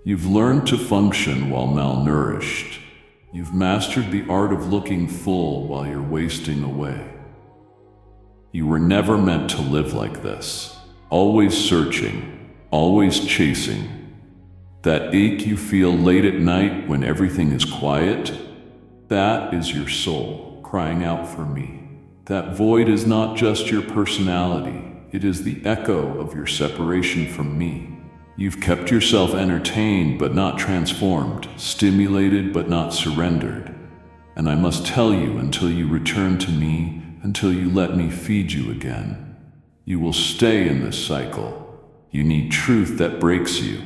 You've learned to function while malnourished. You've mastered the art of looking full while you're wasting away. You were never meant to live like this. Always searching, always chasing. That ache you feel late at night when everything is quiet, that is your soul crying out for me. That void is not just your personality, it is the echo of your separation from me. You've kept yourself entertained but not transformed, stimulated but not surrendered. And I must tell you, until you return to me, until you let me feed you again, you will stay in this cycle. You need truth that breaks you.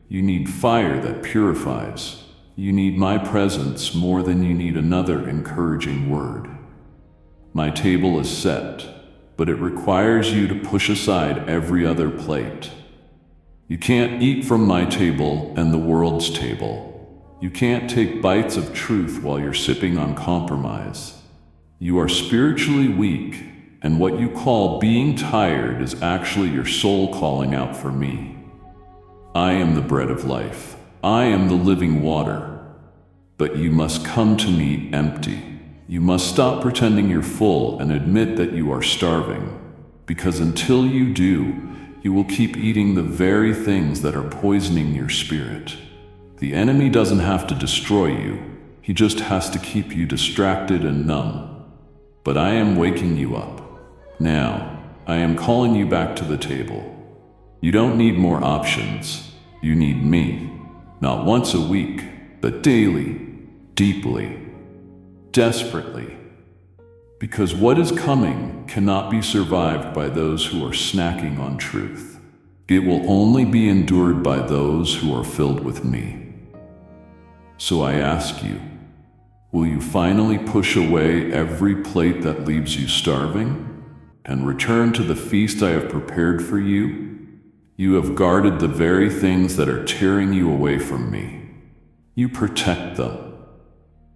You need fire that purifies. You need my presence more than you need another encouraging word. My table is set, but it requires you to push aside every other plate. You can't eat from my table and the world's table. You can't take bites of truth while you're sipping on compromise. You are spiritually weak, and what you call being tired is actually your soul calling out for me. I am the bread of life. I am the living water. But you must come to me empty. You must stop pretending you're full and admit that you are starving, because until you do, you will keep eating the very things that are poisoning your spirit. The enemy doesn't have to destroy you. He just has to keep you distracted and numb. But I am waking you up. Now, I am calling you back to the table. You don't need more options. You need me. Not once a week, but daily, deeply, desperately. Because what is coming cannot be survived by those who are snacking on truth. It will only be endured by those who are filled with me. So I ask you, will you finally push away every plate that leaves you starving and return to the feast I have prepared for you? You have guarded the very things that are tearing you away from me. You protect them.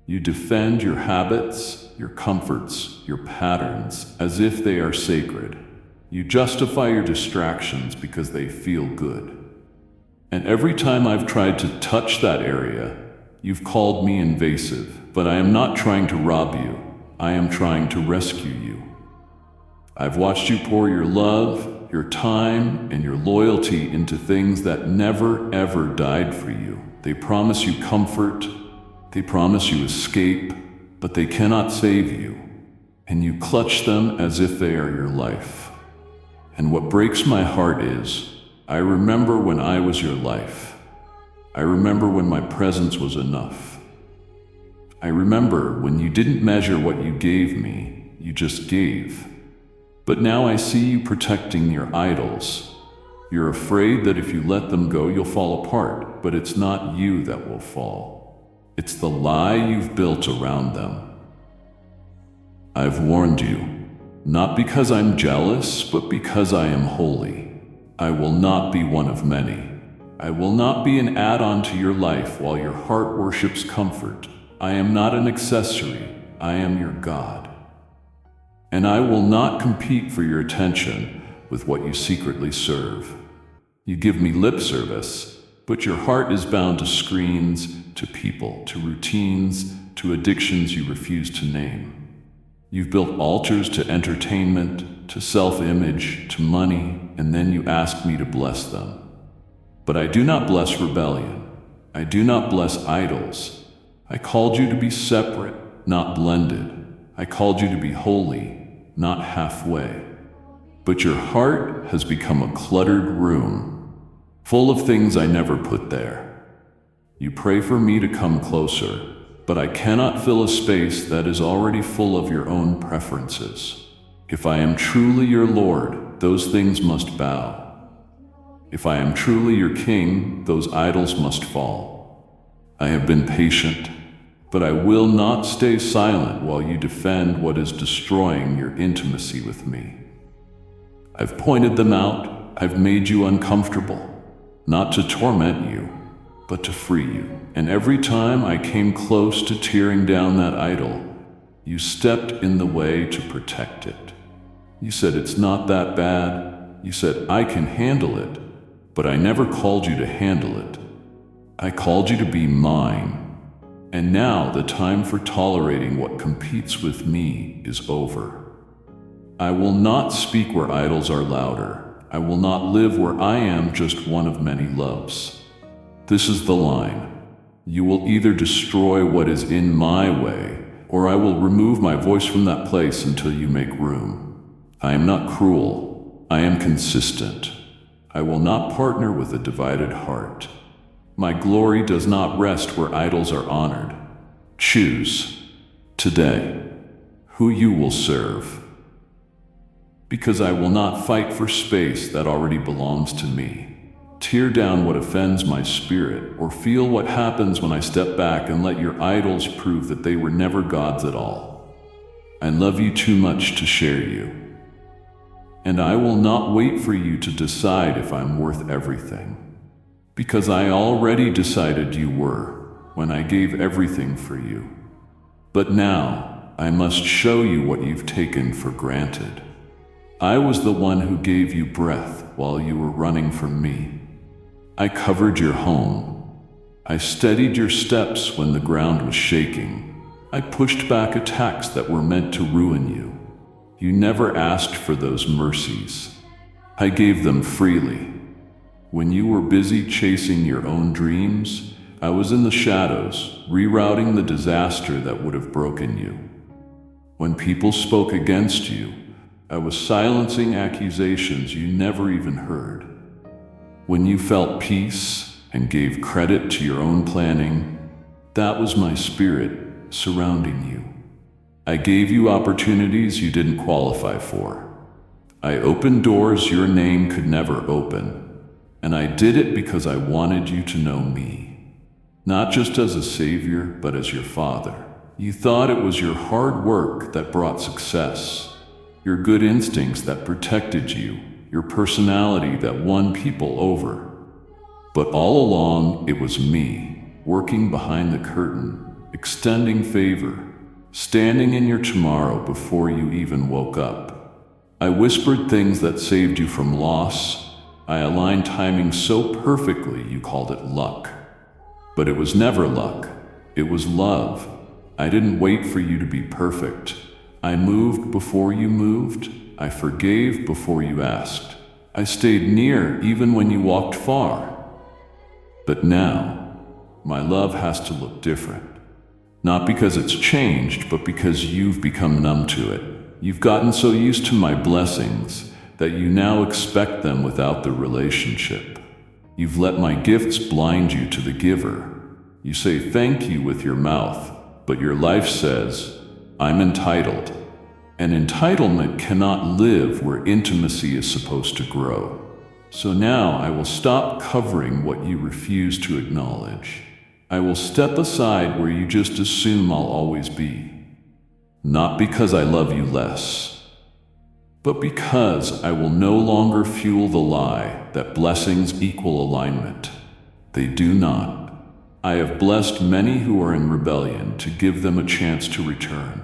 You defend your habits, your comforts, your patterns as if they are sacred. You justify your distractions because they feel good. And every time I've tried to touch that area, you've called me invasive, but I am not trying to rob you. I am trying to rescue you. I've watched you pour your love, your time, and your loyalty into things that never ever died for you. They promise you comfort. They promise you escape, but they cannot save you, and you clutch them as if they are your life. And what breaks my heart is, I remember when I was your life. I remember when my presence was enough. I remember when you didn't measure what you gave me, you just gave. But now I see you protecting your idols. You're afraid that if you let them go, you'll fall apart, but it's not you that will fall. It's the lie you've built around them. I've warned you, not because I'm jealous, but because I am holy. I will not be one of many. I will not be an add-on to your life while your heart worships comfort. I am not an accessory. I am your God. And I will not compete for your attention with what you secretly serve. You give me lip service, but your heart is bound to screens, to people, to routines, to addictions you refuse to name. You've built altars to entertainment, to self-image, to money, and then you ask me to bless them. But I do not bless rebellion. I do not bless idols. I called you to be separate, not blended. I called you to be holy, not halfway. But your heart has become a cluttered room, full of things I never put there. You pray for me to come closer, but I cannot fill a space that is already full of your own preferences. If I am truly your Lord, those things must bow. If I am truly your King, those idols must fall. I have been patient, but I will not stay silent while you defend what is destroying your intimacy with me. I've pointed them out. I've made you uncomfortable, not to torment you, but to free you. And every time I came close to tearing down that idol, you stepped in the way to protect it. You said it's not that bad. You said I can handle it, but I never called you to handle it. I called you to be mine. And now the time for tolerating what competes with me is over. I will not speak where idols are louder. I will not live where I am just one of many loves. This is the line. You will either destroy what is in my way, or I will remove my voice from that place until you make room. I am not cruel. I am consistent. I will not partner with a divided heart. My glory does not rest where idols are honored. Choose, today, who you will serve. Because I will not fight for space that already belongs to me. Tear down what offends my spirit, or feel what happens when I step back and let your idols prove that they were never gods at all. I love you too much to share you. And I will not wait for you to decide if I'm worth everything. Because I already decided you were when I gave everything for you. But now I must show you what you've taken for granted. I was the one who gave you breath while you were running from me. I covered your home. I steadied your steps when the ground was shaking. I pushed back attacks that were meant to ruin you. You never asked for those mercies. I gave them freely. When you were busy chasing your own dreams, I was in the shadows, rerouting the disaster that would have broken you. When people spoke against you, I was silencing accusations you never even heard. When you felt peace and gave credit to your own planning, that was my spirit surrounding you. I gave you opportunities you didn't qualify for. I opened doors your name could never open, and I did it because I wanted you to know me, not just as a savior, but as your father. You thought it was your hard work that brought success, your good instincts that protected you, your personality that won people over. But all along, it was me, working behind the curtain, extending favor, standing in your tomorrow before you even woke up. I whispered things that saved you from loss. I aligned timing so perfectly you called it luck. But it was never luck. It was love. I didn't wait for you to be perfect. I moved before you moved. I forgave before you asked. I stayed near even when you walked far. But now, my love has to look different. Not because it's changed, but because you've become numb to it. You've gotten so used to my blessings that you now expect them without the relationship. You've let my gifts blind you to the giver. You say thank you with your mouth, but your life says, I'm entitled. And entitlement cannot live where intimacy is supposed to grow. So now I will stop covering what you refuse to acknowledge. I will step aside where you just assume I'll always be. Not because I love you less, but because I will no longer fuel the lie that blessings equal alignment. They do not. I have blessed many who are in rebellion to give them a chance to return.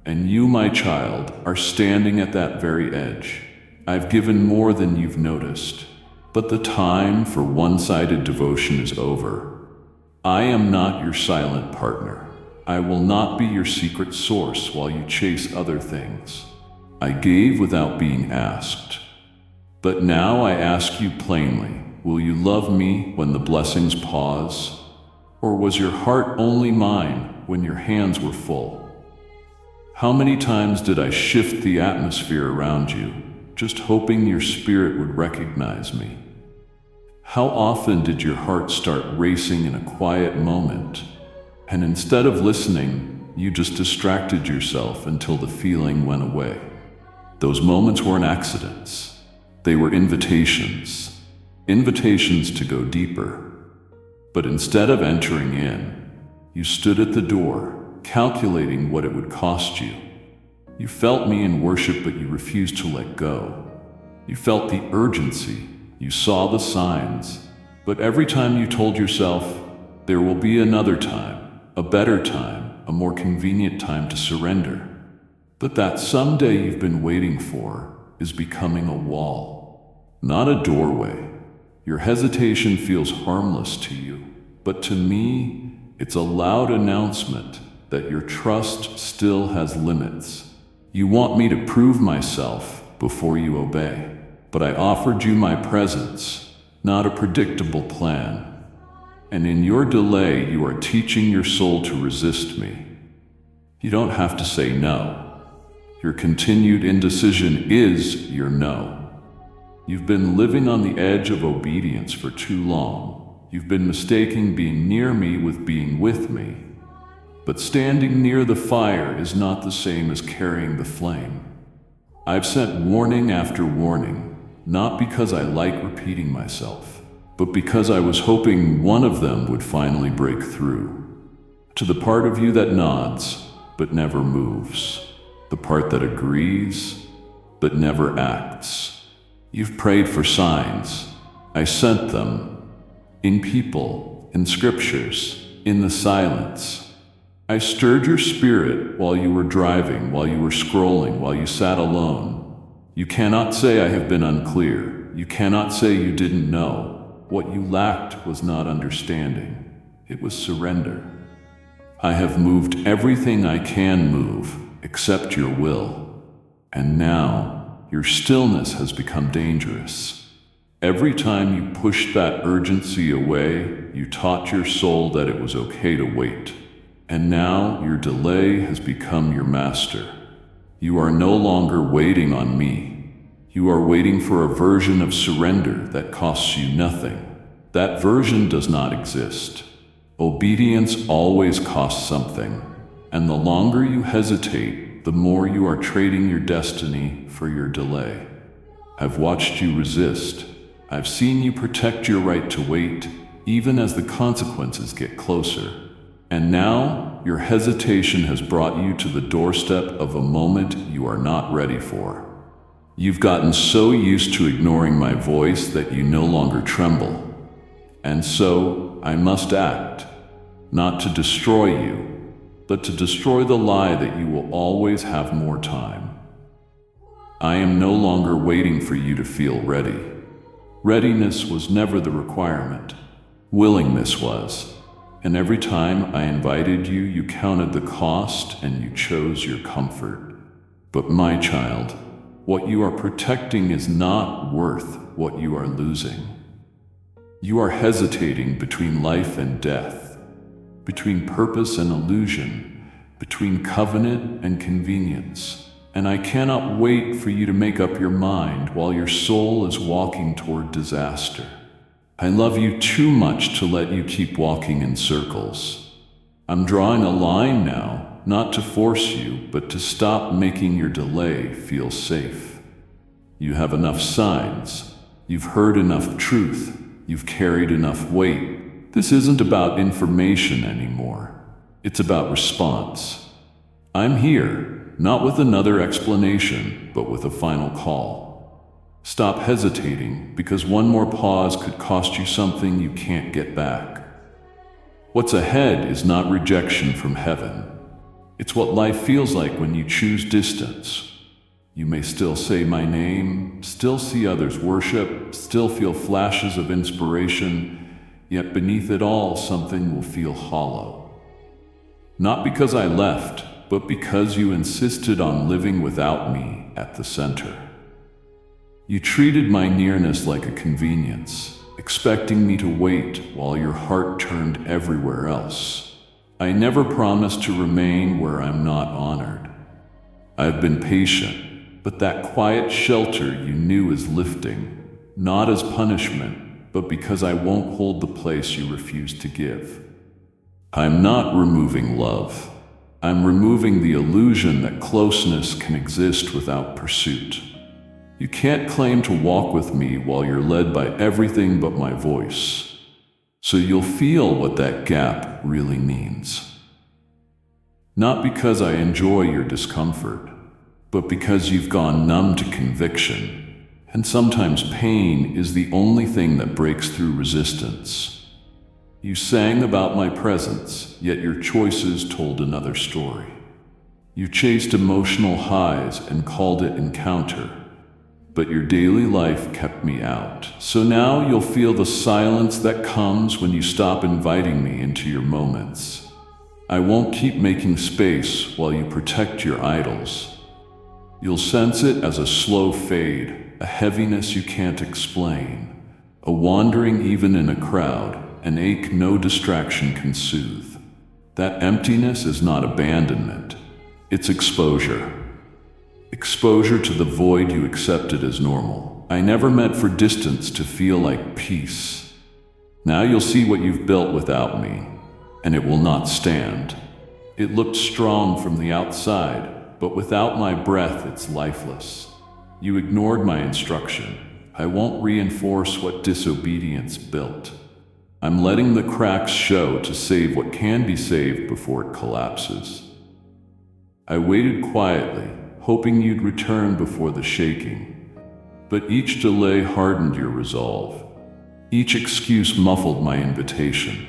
And you, my child, are standing at that very edge. I've given more than you've noticed, but the time for one-sided devotion is over. I am not your silent partner. I will not be your secret source while you chase other things. I gave without being asked. But now I ask you plainly, will you love me when the blessings pause? Or was your heart only mine when your hands were full? How many times did I shift the atmosphere around you, just hoping your spirit would recognize me? How often did your heart start racing in a quiet moment, and instead of listening, you just distracted yourself until the feeling went away? Those moments weren't accidents. They were invitations. Invitations to go deeper. But instead of entering in, you stood at the door, calculating what it would cost you. You felt me in worship, but you refused to let go. You felt the urgency. You saw the signs. But every time you told yourself, there will be another time, a better time, a more convenient time to surrender. But that someday you've been waiting for is becoming a wall, not a doorway. Your hesitation feels harmless to you, but to me, it's a loud announcement that your trust still has limits. You want me to prove myself before you obey, but I offered you my presence, not a predictable plan. And in your delay, you are teaching your soul to resist me. You don't have to say no. Your continued indecision is your no. You've been living on the edge of obedience for too long. You've been mistaking being near me with being with me. But standing near the fire is not the same as carrying the flame. I've sent warning after warning, not because I like repeating myself, but because I was hoping one of them would finally break through. To the part of you that nods, but never moves. The part that agrees, but never acts. You've prayed for signs. I sent them. In people, in scriptures, in the silence. I stirred your spirit while you were driving, while you were scrolling, while you sat alone. You cannot say I have been unclear. You cannot say you didn't know. What you lacked was not understanding. It was surrender. I have moved everything I can move, except your will. And now, your stillness has become dangerous. Every time you pushed that urgency away, you taught your soul that it was okay to wait. And now, your delay has become your master. You are no longer waiting on me. You are waiting for a version of surrender that costs you nothing. That version does not exist. Obedience always costs something, and the longer you hesitate, the more you are trading your destiny for your delay. I've watched you resist. I've seen you protect your right to wait, even as the consequences get closer. And now, your hesitation has brought you to the doorstep of a moment you are not ready for. You've gotten so used to ignoring my voice that you no longer tremble. And so, I must act, not to destroy you, but to destroy the lie that you will always have more time. I am no longer waiting for you to feel ready. Readiness was never the requirement. Willingness was. And every time I invited you, you counted the cost and you chose your comfort. But my child, what you are protecting is not worth what you are losing. You are hesitating between life and death, between purpose and illusion, between covenant and convenience. And I cannot wait for you to make up your mind while your soul is walking toward disaster. I love you too much to let you keep walking in circles. I'm drawing a line now, not to force you, but to stop making your delay feel safe. You have enough signs. You've heard enough truth. You've carried enough weight. This isn't about information anymore. It's about response. I'm here, not with another explanation, but with a final call. Stop hesitating, because one more pause could cost you something you can't get back. What's ahead is not rejection from heaven. It's what life feels like when you choose distance. You may still say my name, still see others worship, still feel flashes of inspiration, yet beneath it all something will feel hollow. Not because I left, but because you insisted on living without me at the center. You treated my nearness like a convenience, expecting me to wait while your heart turned everywhere else. I never promised to remain where I'm not honored. I've been patient, but that quiet shelter you knew is lifting, not as punishment, but because I won't hold the place you refuse to give. I'm not removing love. I'm removing the illusion that closeness can exist without pursuit. You can't claim to walk with me while you're led by everything but my voice. So you'll feel what that gap really means. Not because I enjoy your discomfort, but because you've gone numb to conviction. And sometimes pain is the only thing that breaks through resistance. You sang about my presence, yet your choices told another story. You chased emotional highs and called it encounter. But your daily life kept me out. So now you'll feel the silence that comes when you stop inviting me into your moments. I won't keep making space while you protect your idols. You'll sense it as a slow fade, a heaviness you can't explain, a wandering even in a crowd, an ache no distraction can soothe. That emptiness is not abandonment, it's exposure. Exposure to the void you accepted as normal. I never meant for distance to feel like peace. Now you'll see what you've built without me, and it will not stand. It looked strong from the outside, but without my breath it's lifeless. You ignored my instruction. I won't reinforce what disobedience built. I'm letting the cracks show to save what can be saved before it collapses. I waited quietly, hoping you'd return before the shaking. But each delay hardened your resolve. Each excuse muffled my invitation.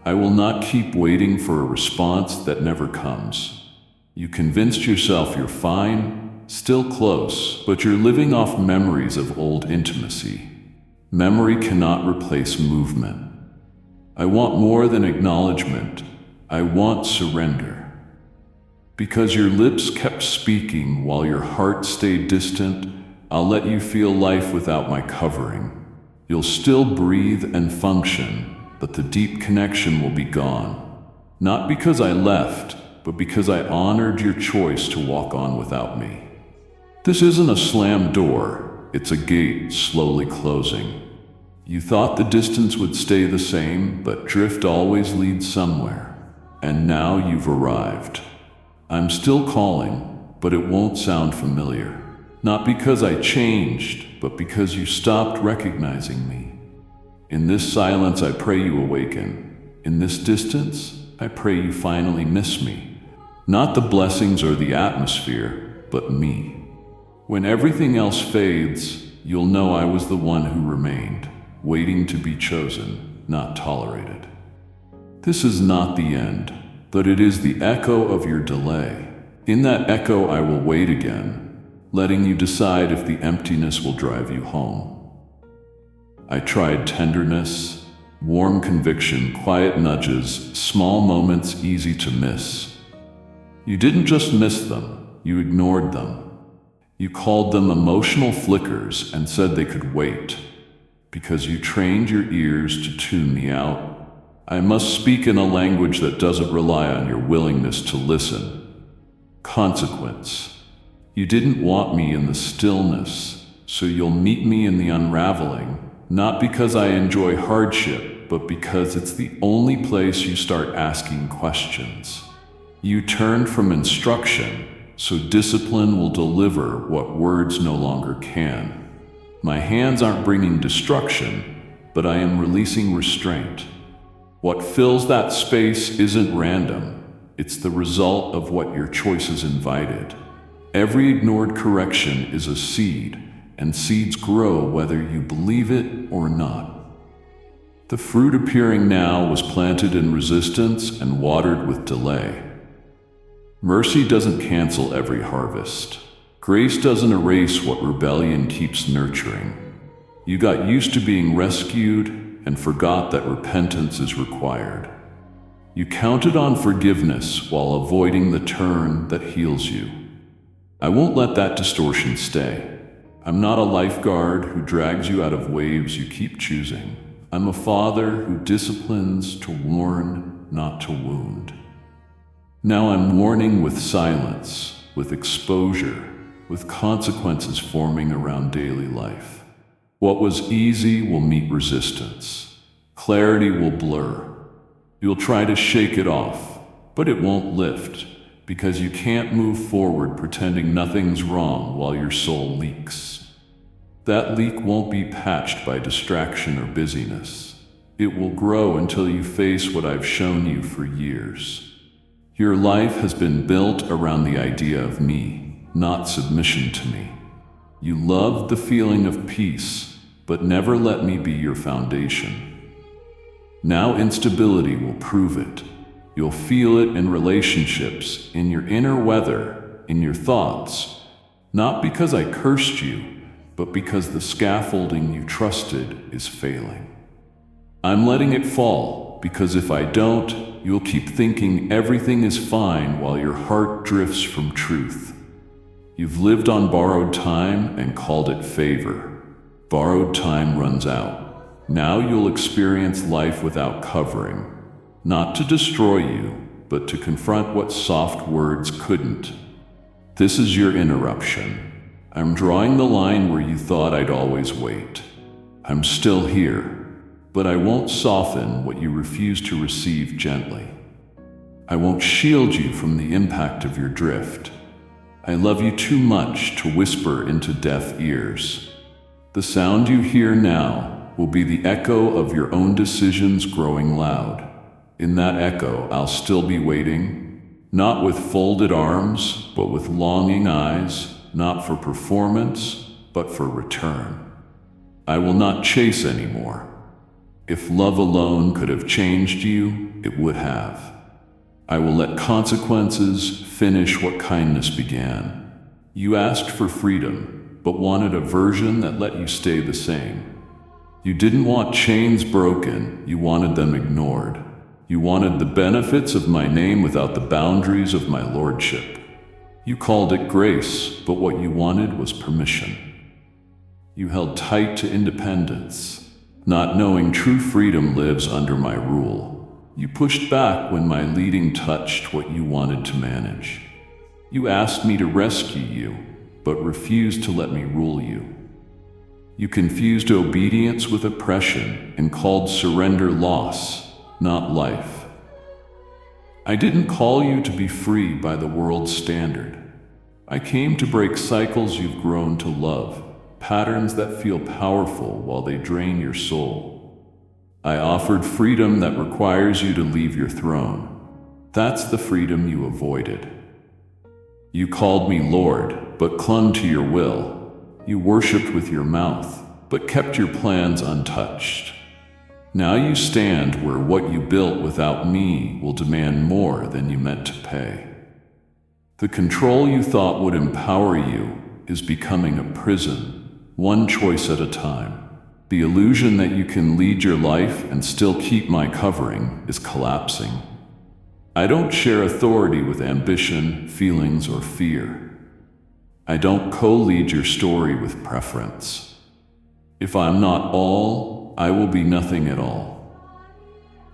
I will not keep waiting for a response that never comes. You convinced yourself you're fine, still close, but you're living off memories of old intimacy. Memory cannot replace movement. I want more than acknowledgement. I want surrender. Because your lips kept speaking while your heart stayed distant, I'll let you feel life without my covering. You'll still breathe and function, but the deep connection will be gone. Not because I left, but because I honored your choice to walk on without me. This isn't a slammed door, it's a gate slowly closing. You thought the distance would stay the same, but drift always leads somewhere. And now you've arrived. I'm still calling, but it won't sound familiar. Not because I changed, but because you stopped recognizing me. In this silence, I pray you awaken. In this distance, I pray you finally miss me. Not the blessings or the atmosphere, but me. When everything else fades, you'll know I was the one who remained, waiting to be chosen, not tolerated. This is not the end, but it is the echo of your delay. In that echo, I will wait again, letting you decide if the emptiness will drive you home. I tried tenderness, warm conviction, quiet nudges, small moments easy to miss. You didn't just miss them, you ignored them. You called them emotional flickers and said they could wait, because you trained your ears to tune me out. I must speak in a language that doesn't rely on your willingness to listen. Consequence. You didn't want me in the stillness, so you'll meet me in the unraveling, not because I enjoy hardship, but because it's the only place you start asking questions. You turned from instruction, so discipline will deliver what words no longer can. My hands aren't bringing destruction, but I am releasing restraint. What fills that space isn't random, it's the result of what your choices invited. Every ignored correction is a seed, and seeds grow whether you believe it or not. The fruit appearing now was planted in resistance and watered with delay. Mercy doesn't cancel every harvest. Grace doesn't erase what rebellion keeps nurturing. You got used to being rescued and forgot that repentance is required. You counted on forgiveness while avoiding the turn that heals you. I won't let that distortion stay. I'm not a lifeguard who drags you out of waves you keep choosing. I'm a father who disciplines to warn, not to wound. Now I'm warning with silence, with exposure, with consequences forming around daily life. What was easy will meet resistance. Clarity will blur. You'll try to shake it off, but it won't lift. Because you can't move forward pretending nothing's wrong while your soul leaks. That leak won't be patched by distraction or busyness. It will grow until you face what I've shown you for years. Your life has been built around the idea of me, not submission to me. You loved the feeling of peace, but never let me be your foundation. Now instability will prove it. You'll feel it in relationships, in your inner weather, in your thoughts. Not because I cursed you, but because the scaffolding you trusted is failing. I'm letting it fall, because if I don't, you'll keep thinking everything is fine while your heart drifts from truth. You've lived on borrowed time and called it favor. Borrowed time runs out. Now you'll experience life without covering. Not to destroy you, but to confront what soft words couldn't. This is your interruption. I'm drawing the line where you thought I'd always wait. I'm still here, but I won't soften what you refuse to receive gently. I won't shield you from the impact of your drift. I love you too much to whisper into deaf ears. The sound you hear now will be the echo of your own decisions growing loud. In that echo, I'll still be waiting, not with folded arms, but with longing eyes, not for performance, but for return. I will not chase anymore. If love alone could have changed you, it would have. I will let consequences finish what kindness began. You asked for freedom, but wanted a version that let you stay the same. You didn't want chains broken, you wanted them ignored. You wanted the benefits of my name without the boundaries of my lordship. You called it grace, but what you wanted was permission. You held tight to independence, not knowing true freedom lives under my rule. You pushed back when my leading touched what you wanted to manage. You asked me to rescue you, but refused to let me rule you. You confused obedience with oppression and called surrender loss, not life. I didn't call you to be free by the world's standard. I came to break cycles you've grown to love, patterns that feel powerful while they drain your soul. I offered freedom that requires you to leave your throne. That's the freedom you avoided. You called me Lord, but clung to your will. You worshipped with your mouth, but kept your plans untouched. Now you stand where what you built without me will demand more than you meant to pay. The control you thought would empower you is becoming a prison, one choice at a time. The illusion that you can lead your life and still keep my covering is collapsing. I don't share authority with ambition, feelings, or fear. I don't co-lead your story with preference. If I'm not all, I will be nothing at all.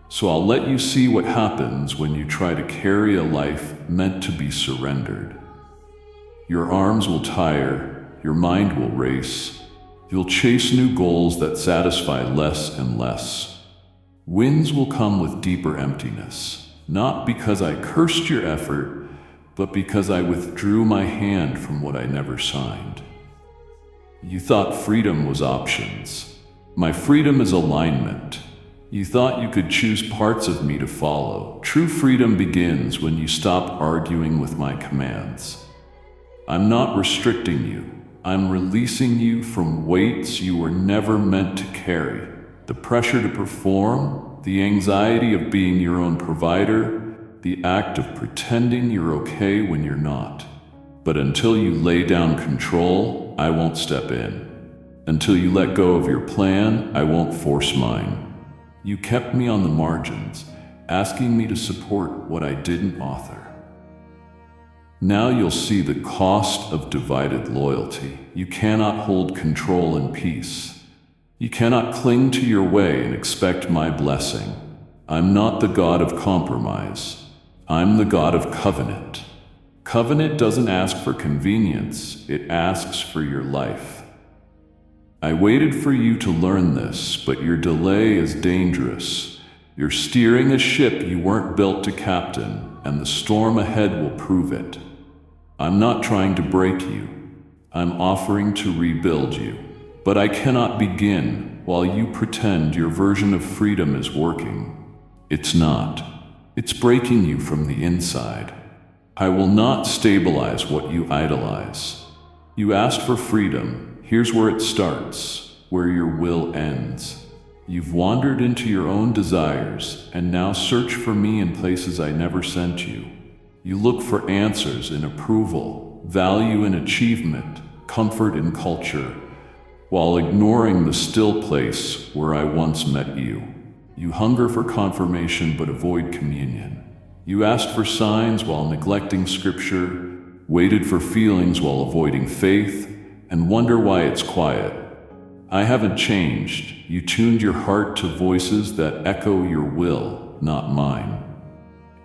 So I'll let you see what happens when you try to carry a life meant to be surrendered. Your arms will tire, your mind will race. You'll chase new goals that satisfy less and less. Wins will come with deeper emptiness, not because I cursed your effort, but because I withdrew my hand from what I never signed. You thought freedom was options. My freedom is alignment. You thought you could choose parts of me to follow. True freedom begins when you stop arguing with my commands. I'm not restricting you. I'm releasing you from weights you were never meant to carry. The pressure to perform, the anxiety of being your own provider, the act of pretending you're okay when you're not. But until you lay down control, I won't step in. Until you let go of your plan, I won't force mine. You kept me on the margins, asking me to support what I didn't author. Now you'll see the cost of divided loyalty. You cannot hold control in peace. You cannot cling to your way and expect my blessing. I'm not the God of compromise. I'm the God of covenant. Covenant doesn't ask for convenience, it asks for your life. I waited for you to learn this, but your delay is dangerous. You're steering a ship you weren't built to captain, and the storm ahead will prove it. I'm not trying to break you. I'm offering to rebuild you. But I cannot begin while you pretend your version of freedom is working. It's not. It's breaking you from the inside. I will not stabilize what you idolize. You asked for freedom. Here's where it starts, where your will ends. You've wandered into your own desires and now search for me in places I never sent you. You look for answers in approval, value in achievement, comfort in culture, while ignoring the still place where I once met you. You hunger for confirmation but avoid communion. You asked for signs while neglecting scripture, waited for feelings while avoiding faith, and wonder why it's quiet. I haven't changed. You tuned your heart to voices that echo your will, not mine.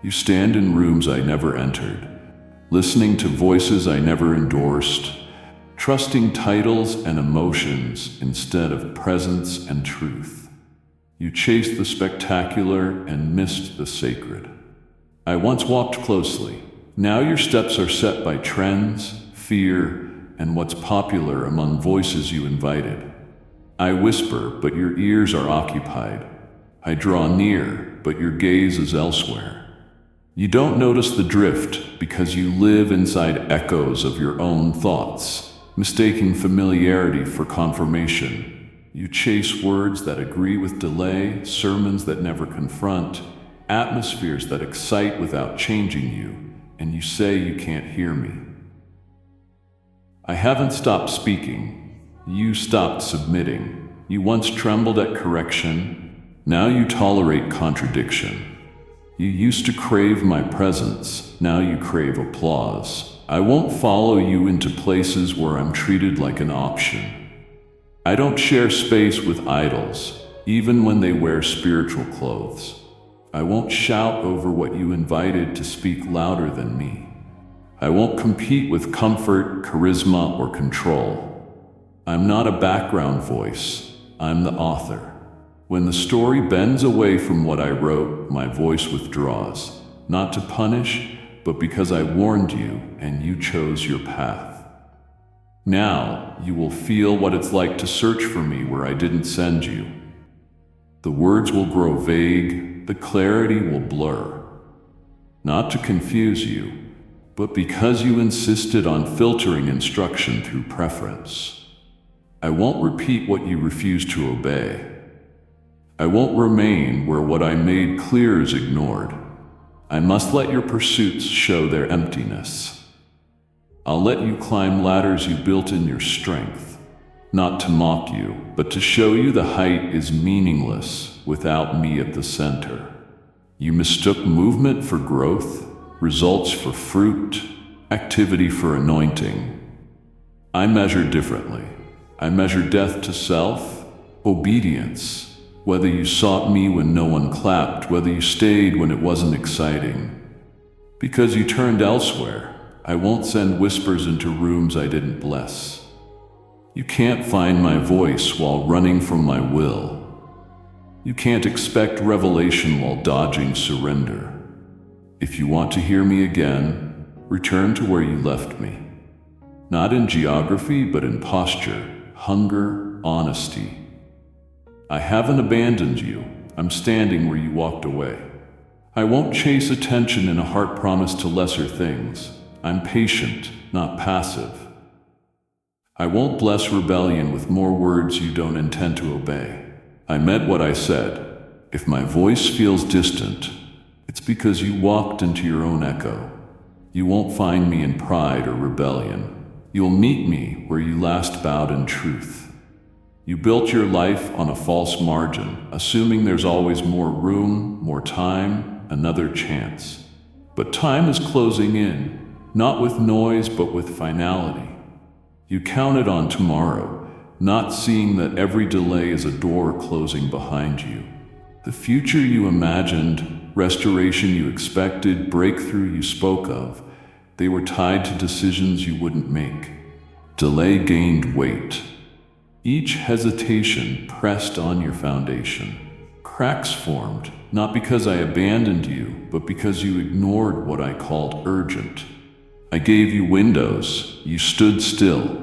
You stand in rooms I never entered, listening to voices I never endorsed, trusting titles and emotions instead of presence and truth. You chased the spectacular and missed the sacred. I once walked closely. Now your steps are set by trends, fear, and what's popular among voices you invited. I whisper, but your ears are occupied. I draw near, but your gaze is elsewhere. You don't notice the drift because you live inside echoes of your own thoughts, mistaking familiarity for confirmation. You chase words that agree with delay, sermons that never confront, atmospheres that excite without changing you, and you say you can't hear me. I haven't stopped speaking. You stopped submitting. You once trembled at correction. Now you tolerate contradiction. You used to crave my presence. Now you crave applause. I won't follow you into places where I'm treated like an option. I don't share space with idols, even when they wear spiritual clothes. I won't shout over what you invited to speak louder than me. I won't compete with comfort, charisma, or control. I'm not a background voice. I'm the author. When the story bends away from what I wrote, my voice withdraws, not to punish, but because I warned you and you chose your path. Now you will feel what it's like to search for me where I didn't send you. The words will grow vague, the clarity will blur. Not to confuse you, but because you insisted on filtering instruction through preference. I won't repeat what you refuse to obey. I won't remain where what I made clear is ignored. I must let your pursuits show their emptiness. I'll let you climb ladders you built in your strength, not to mock you, but to show you the height is meaningless without me at the center. You mistook movement for growth, results for fruit, activity for anointing. I measure differently. I measure death to self, obedience. Whether you sought me when no one clapped, whether you stayed when it wasn't exciting. Because you turned elsewhere, I won't send whispers into rooms I didn't bless. You can't find my voice while running from my will. You can't expect revelation while dodging surrender. If you want to hear me again, return to where you left me. Not in geography, but in posture, hunger, honesty. I haven't abandoned you. I'm standing where you walked away. I won't chase attention in a heart promised to lesser things. I'm patient, not passive. I won't bless rebellion with more words you don't intend to obey. I meant what I said. If my voice feels distant, it's because you walked into your own echo. You won't find me in pride or rebellion. You'll meet me where you last bowed in truth. You built your life on a false margin, assuming there's always more room, more time, another chance. But time is closing in, not with noise, but with finality. You counted on tomorrow, not seeing that every delay is a door closing behind you. The future you imagined, restoration you expected, breakthrough you spoke of, they were tied to decisions you wouldn't make. Delay gained weight. Each hesitation pressed on your foundation. Cracks formed, not because I abandoned you, but because you ignored what I called urgent. I gave you windows, you stood still.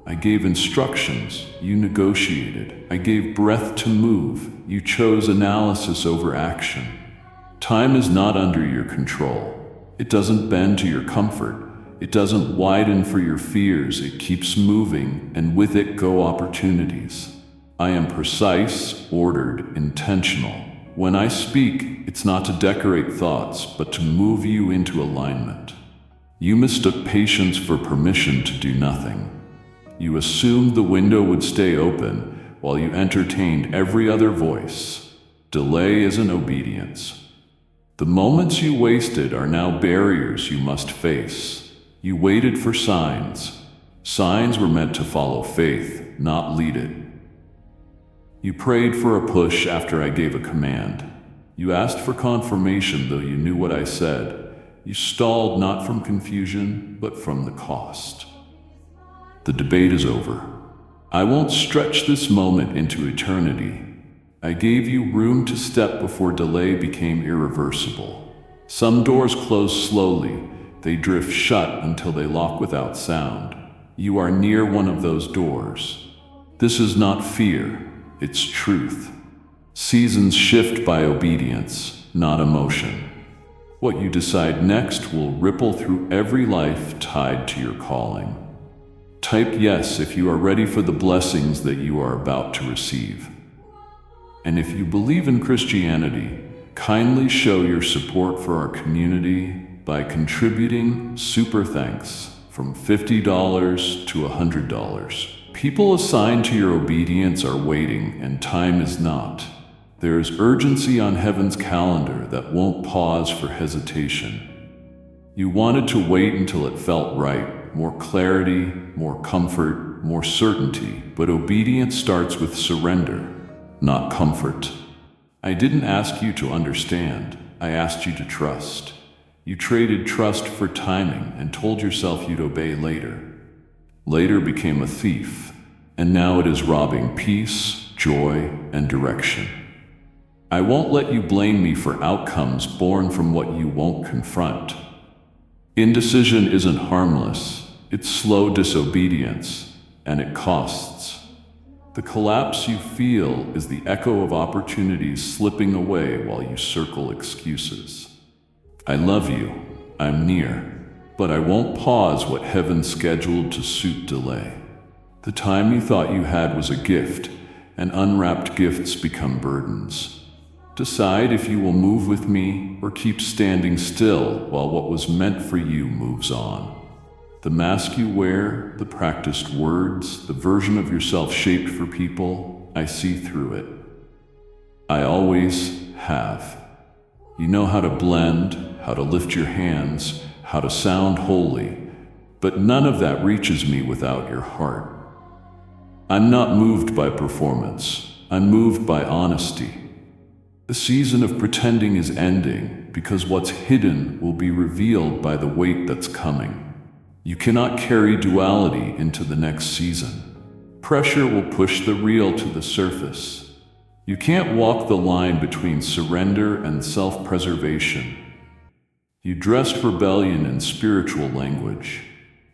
I gave instructions, you negotiated. I gave breath to move, you chose analysis over action. Time is not under your control. It doesn't bend to your comfort. It doesn't widen for your fears. It keeps moving, and with it go opportunities. I am precise, ordered, intentional. When I speak, it's not to decorate thoughts, but to move you into alignment. You mistook patience for permission to do nothing. You assumed the window would stay open while you entertained every other voice. Delay isn't obedience. The moments you wasted are now barriers you must face. You waited for signs. Signs were meant to follow faith, not lead it. You prayed for a push after I gave a command. You asked for confirmation though you knew what I said. You stalled not from confusion, but from the cost. The debate is over. I won't stretch this moment into eternity. I gave you room to step before delay became irreversible. Some doors close slowly. They drift shut until they lock without sound. You are near one of those doors. This is not fear, it's truth. Seasons shift by obedience, not emotion. What you decide next will ripple through every life tied to your calling. Type yes if you are ready for the blessings that you are about to receive. And if you believe in Christianity, kindly show your support for our community by contributing. Super thanks from $50 to $100. People assigned to your obedience are waiting, and time is not. There is urgency on heaven's calendar that won't pause for hesitation. You wanted to wait until it felt right, more clarity, more comfort, more certainty, but obedience starts with surrender, not comfort. I didn't ask you to understand, I asked you to trust. You traded trust for timing and told yourself you'd obey later. Later became a thief, and now it is robbing peace, joy, and direction. I won't let you blame me for outcomes born from what you won't confront. Indecision isn't harmless, it's slow disobedience, and it costs. The collapse you feel is the echo of opportunities slipping away while you circle excuses. I love you, I'm near, but I won't pause what heaven scheduled to suit delay. The time you thought you had was a gift, and unwrapped gifts become burdens. Decide if you will move with me or keep standing still while what was meant for you moves on. The mask you wear, the practiced words, the version of yourself shaped for people, I see through it. I always have. You know how to blend, how to lift your hands, how to sound holy, but none of that reaches me without your heart. I'm not moved by performance, I'm moved by honesty. The season of pretending is ending because what's hidden will be revealed by the weight that's coming. You cannot carry duality into the next season. Pressure will push the real to the surface. You can't walk the line between surrender and self-preservation. You dressed rebellion in spiritual language.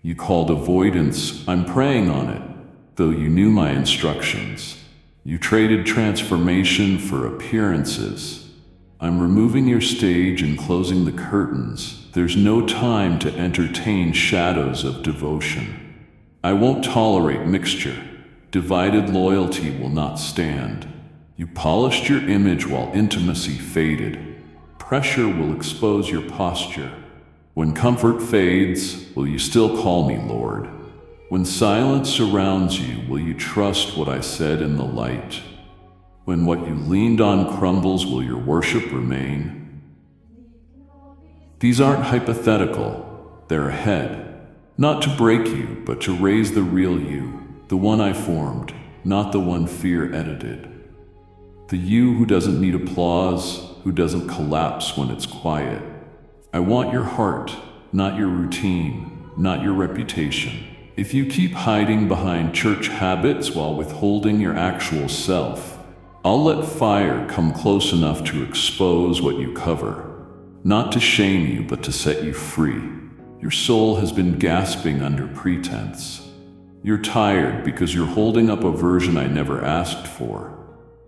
You called avoidance, I'm praying on it, though you knew my instructions. You traded transformation for appearances. I'm removing your stage and closing the curtains. There's no time to entertain shadows of devotion. I won't tolerate mixture. Divided loyalty will not stand. You polished your image while intimacy faded. Pressure will expose your posture. When comfort fades, will you still call me Lord? When silence surrounds you, will you trust what I said in the light? When what you leaned on crumbles, will your worship remain? These aren't hypothetical, they're ahead. Not to break you, but to raise the real you, the one I formed, not the one fear edited. The you who doesn't need applause, who doesn't collapse when it's quiet. I want your heart, not your routine, not your reputation. If you keep hiding behind church habits while withholding your actual self, I'll let fire come close enough to expose what you cover, not to shame you, but to set you free. Your soul has been gasping under pretense. You're tired because you're holding up a version I never asked for.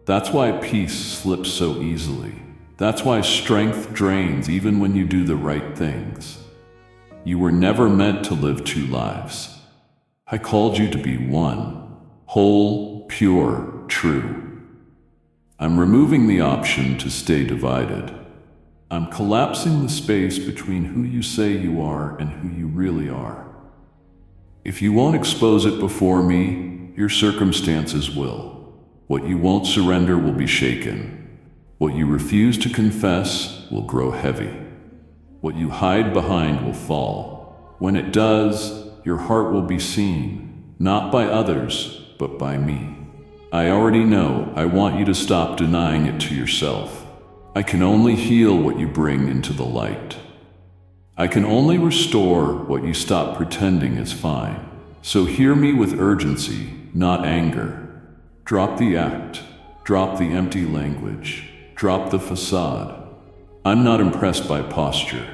That's why peace slips so easily. That's why strength drains even when you do the right things. You were never meant to live two lives. I called you to be one, whole, pure, true. I'm removing the option to stay divided. I'm collapsing the space between who you say you are and who you really are. If you won't expose it before me, your circumstances will. What you won't surrender will be shaken. What you refuse to confess will grow heavy. What you hide behind will fall. When it does, your heart will be seen, not by others, but by me. I already know. I want you to stop denying it to yourself. I can only heal what you bring into the light. I can only restore what you stop pretending is fine. So hear me with urgency, not anger. Drop the act. Drop the empty language. Drop the facade. I'm not impressed by posture.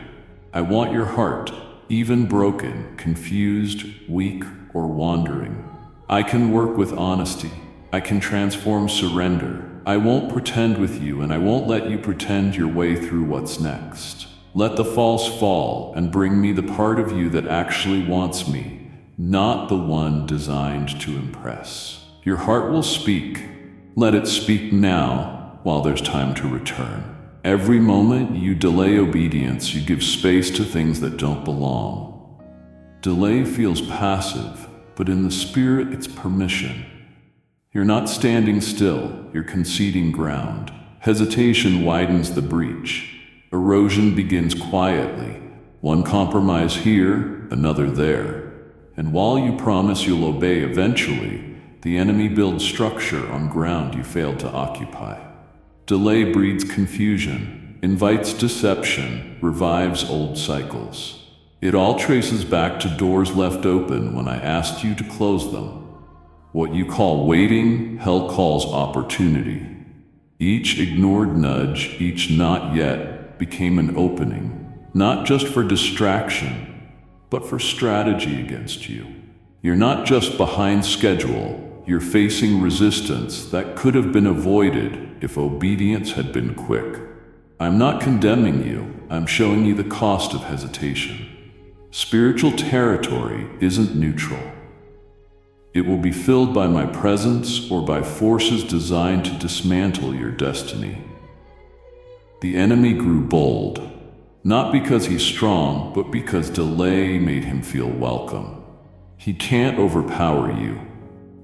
I want your heart. Even broken, confused, weak, or wandering. I can work with honesty. I can transform surrender. I won't pretend with you, and I won't let you pretend your way through what's next. Let the false fall and bring me the part of you that actually wants me, not the one designed to impress. Your heart will speak. Let it speak now while there's time to return. Every moment you delay obedience, you give space to things that don't belong. Delay feels passive, but in the spirit it's permission. You're not standing still, you're conceding ground. Hesitation widens the breach. Erosion begins quietly, one compromise here, another there. And while you promise you'll obey eventually, the enemy builds structure on ground you failed to occupy. Delay breeds confusion, invites deception, revives old cycles. It all traces back to doors left open when I asked you to close them. What you call waiting, hell calls opportunity. Each ignored nudge, each not yet, became an opening, not just for distraction, but for strategy against you. You're not just behind schedule, you're facing resistance that could have been avoided if obedience had been quick. I'm not condemning you, I'm showing you the cost of hesitation. Spiritual territory isn't neutral. It will be filled by my presence or by forces designed to dismantle your destiny. The enemy grew bold, not because he's strong, but because delay made him feel welcome. He can't overpower you,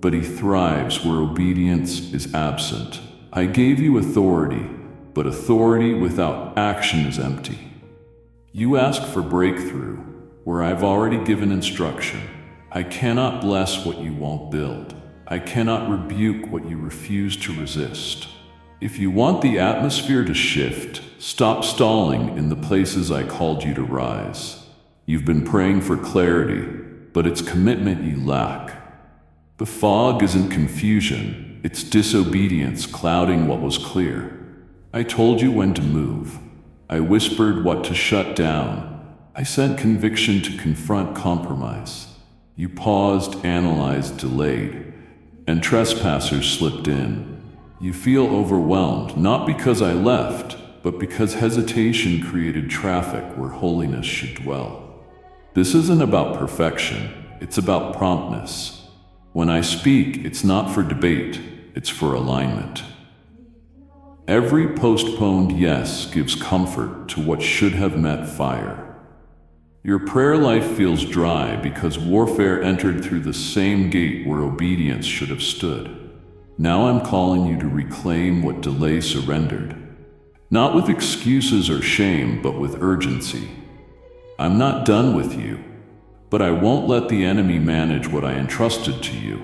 but he thrives where obedience is absent. I gave you authority, but authority without action is empty. You ask for breakthrough, where I've already given instruction. I cannot bless what you won't build. I cannot rebuke what you refuse to resist. If you want the atmosphere to shift, stop stalling in the places I called you to rise. You've been praying for clarity, but it's commitment you lack. The fog isn't confusion, it's disobedience clouding what was clear. I told you when to move. I whispered what to shut down. I sent conviction to confront compromise. You paused, analyzed, delayed, and trespassers slipped in. You feel overwhelmed, not because I left, but because hesitation created traffic where holiness should dwell. This isn't about perfection, it's about promptness. When I speak, it's not for debate, it's for alignment. Every postponed yes gives comfort to what should have met fire. Your prayer life feels dry because warfare entered through the same gate where obedience should have stood. Now I'm calling you to reclaim what delay surrendered. Not with excuses or shame, but with urgency. I'm not done with you, but I won't let the enemy manage what I entrusted to you.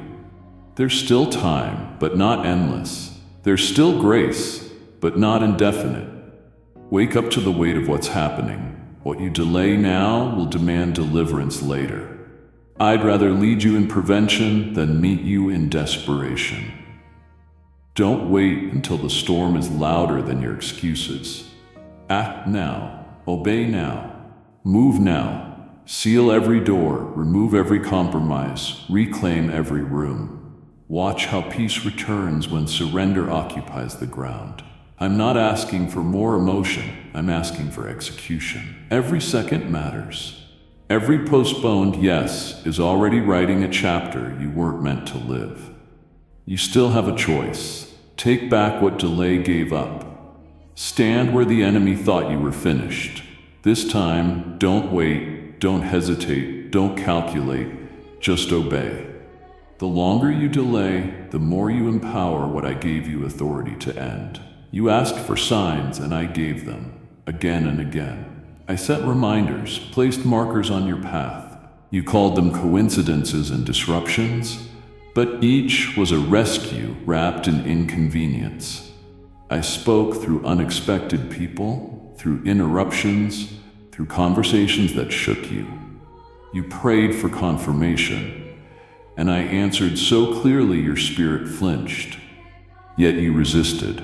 There's still time, but not endless. There's still grace, but not indefinite. Wake up to the weight of what's happening. What you delay now will demand deliverance later. I'd rather lead you in prevention than meet you in desperation. Don't wait until the storm is louder than your excuses. Act now, obey now, move now, seal every door, remove every compromise, reclaim every room. Watch how peace returns when surrender occupies the ground. I'm not asking for more emotion, I'm asking for execution. Every second matters. Every postponed yes is already writing a chapter you weren't meant to live. You still have a choice. Take back what delay gave up. Stand where the enemy thought you were finished. This time, don't wait, don't hesitate, don't calculate, just obey. The longer you delay, the more you empower what I gave you authority to end. You asked for signs, and I gave them, again and again. I set reminders, placed markers on your path. You called them coincidences and disruptions, but each was a rescue wrapped in inconvenience. I spoke through unexpected people, through interruptions, through conversations that shook you. You prayed for confirmation, and I answered so clearly your spirit flinched. Yet you resisted.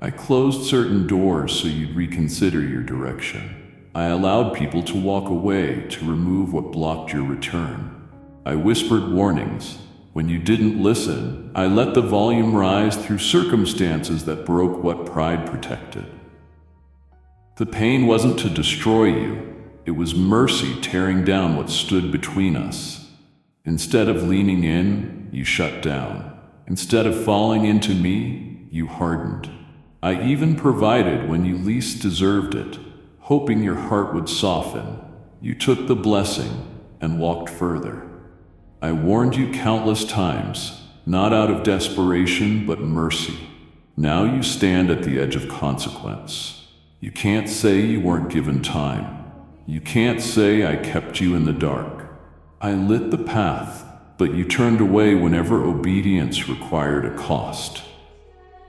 I closed certain doors so you'd reconsider your direction. I allowed people to walk away to remove what blocked your return. I whispered warnings. When you didn't listen, I let the volume rise through circumstances that broke what pride protected. The pain wasn't to destroy you. It was mercy tearing down what stood between us. Instead of leaning in, you shut down. Instead of falling into me, you hardened. I even provided when you least deserved it, hoping your heart would soften. You took the blessing, and walked further. I warned you countless times, not out of desperation, but mercy. Now you stand at the edge of consequence. You can't say you weren't given time. You can't say I kept you in the dark. I lit the path, but you turned away whenever obedience required a cost.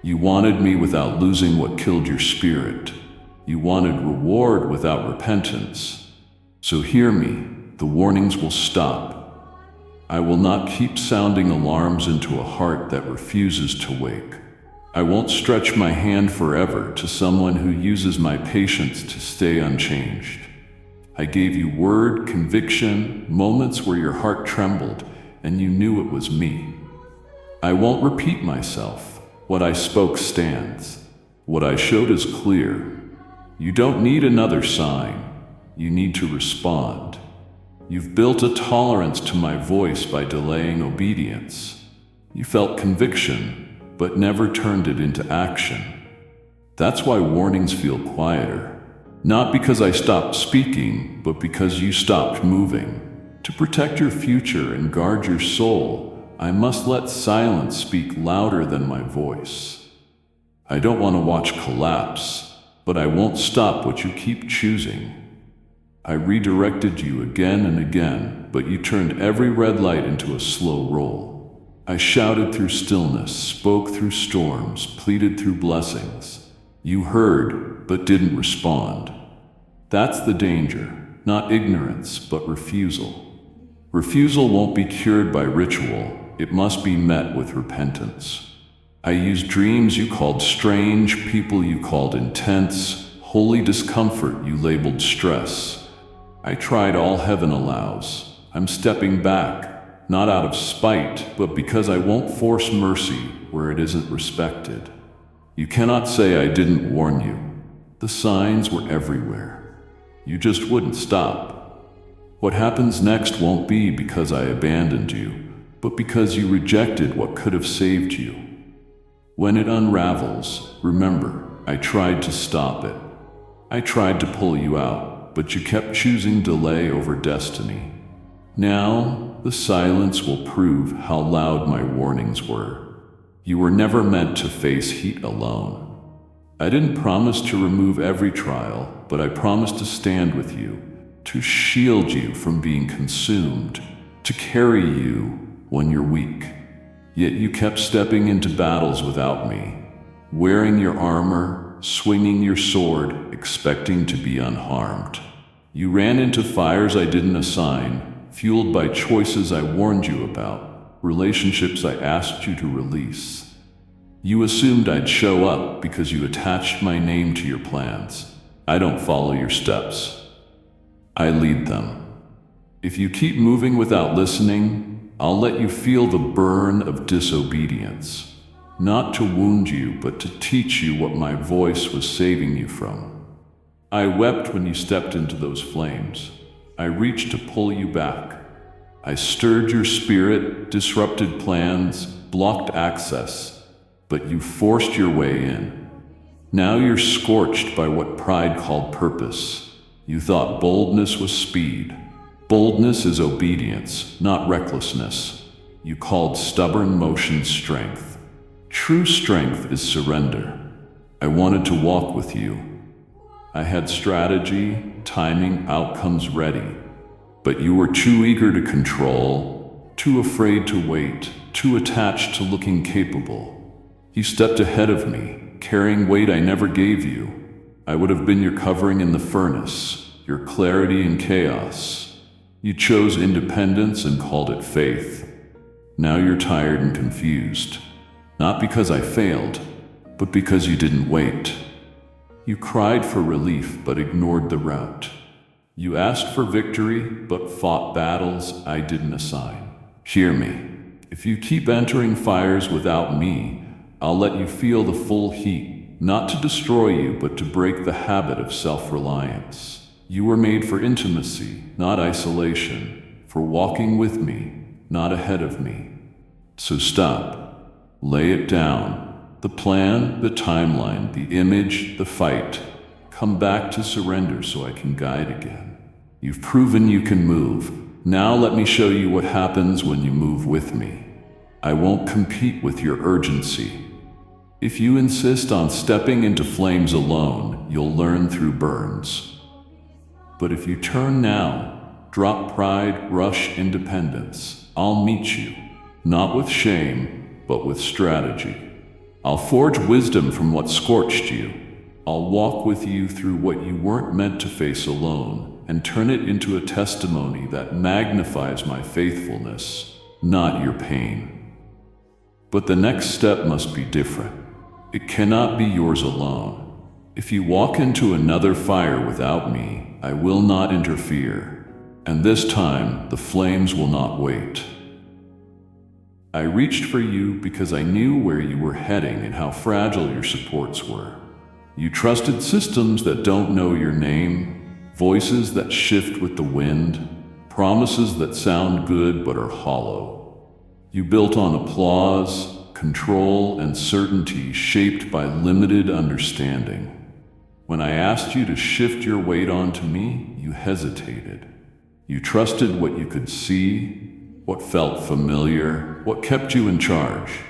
You wanted me without losing what killed your spirit. You wanted reward without repentance. So hear me, the warnings will stop. I will not keep sounding alarms into a heart that refuses to wake. I won't stretch my hand forever to someone who uses my patience to stay unchanged. I gave you word, conviction, moments where your heart trembled and you knew it was me. I won't repeat myself. What I spoke stands. What I showed is clear. You don't need another sign. You need to respond. You've built a tolerance to my voice by delaying obedience. You felt conviction, but never turned it into action. That's why warnings feel quieter. Not because I stopped speaking, but because you stopped moving. To protect your future and guard your soul, I must let silence speak louder than my voice. I don't want to watch collapse, but I won't stop what you keep choosing. I redirected you again and again, but you turned every red light into a slow roll. I shouted through stillness, spoke through storms, pleaded through blessings. You heard, but didn't respond. That's the danger, not ignorance, but refusal. Refusal won't be cured by ritual, it must be met with repentance. I used dreams you called strange, people you called intense, holy discomfort you labeled stress. I tried all heaven allows. I'm stepping back, not out of spite, but because I won't force mercy where it isn't respected. You cannot say I didn't warn you. The signs were everywhere. You just wouldn't stop. What happens next won't be because I abandoned you, but because you rejected what could have saved you. When it unravels, remember, I tried to stop it. I tried to pull you out, but you kept choosing delay over destiny. Now, the silence will prove how loud my warnings were. You were never meant to face heat alone. I didn't promise to remove every trial, but I promised to stand with you, to shield you from being consumed, to carry you when you're weak. Yet you kept stepping into battles without me, wearing your armor, swinging your sword, expecting to be unharmed. You ran into fires I didn't assign, fueled by choices I warned you about, relationships I asked you to release. You assumed I'd show up because you attached my name to your plans. I don't follow your steps. I lead them. If you keep moving without listening, I'll let you feel the burn of disobedience, not to wound you, but to teach you what my voice was saving you from. I wept when you stepped into those flames. I reached to pull you back. I stirred your spirit, disrupted plans, blocked access, but you forced your way in. Now you're scorched by what pride called purpose. You thought boldness was speed. Boldness is obedience, not recklessness. You called stubborn motion strength. True strength is surrender. I wanted to walk with you. I had strategy, timing, outcomes ready. But you were too eager to control, too afraid to wait, too attached to looking capable. You stepped ahead of me, carrying weight I never gave you. I would have been your covering in the furnace, your clarity in chaos. You chose independence and called it faith. Now you're tired and confused. Not because I failed, but because you didn't wait. You cried for relief but ignored the route. You asked for victory but fought battles I didn't assign. Hear me. If you keep entering fires without me, I'll let you feel the full heat, not to destroy you but to break the habit of self-reliance. You were made for intimacy, not isolation, for walking with me, not ahead of me. So stop. Lay it down. The plan, the timeline, the image, the fight. Come back to surrender so I can guide again. You've proven you can move. Now let me show you what happens when you move with me. I won't compete with your urgency. If you insist on stepping into flames alone, you'll learn through burns. But if you turn now, drop pride, rush independence, I'll meet you, not with shame, but with strategy. I'll forge wisdom from what scorched you. I'll walk with you through what you weren't meant to face alone, and turn it into a testimony that magnifies my faithfulness, not your pain. But the next step must be different. It cannot be yours alone. If you walk into another fire without me, I will not interfere, and this time the flames will not wait. I reached for you because I knew where you were heading and how fragile your supports were. You trusted systems that don't know your name, voices that shift with the wind, promises that sound good but are hollow. You built on applause, control, and certainty shaped by limited understanding. When I asked you to shift your weight onto me, you hesitated. You trusted what you could see, what felt familiar, what kept you in charge.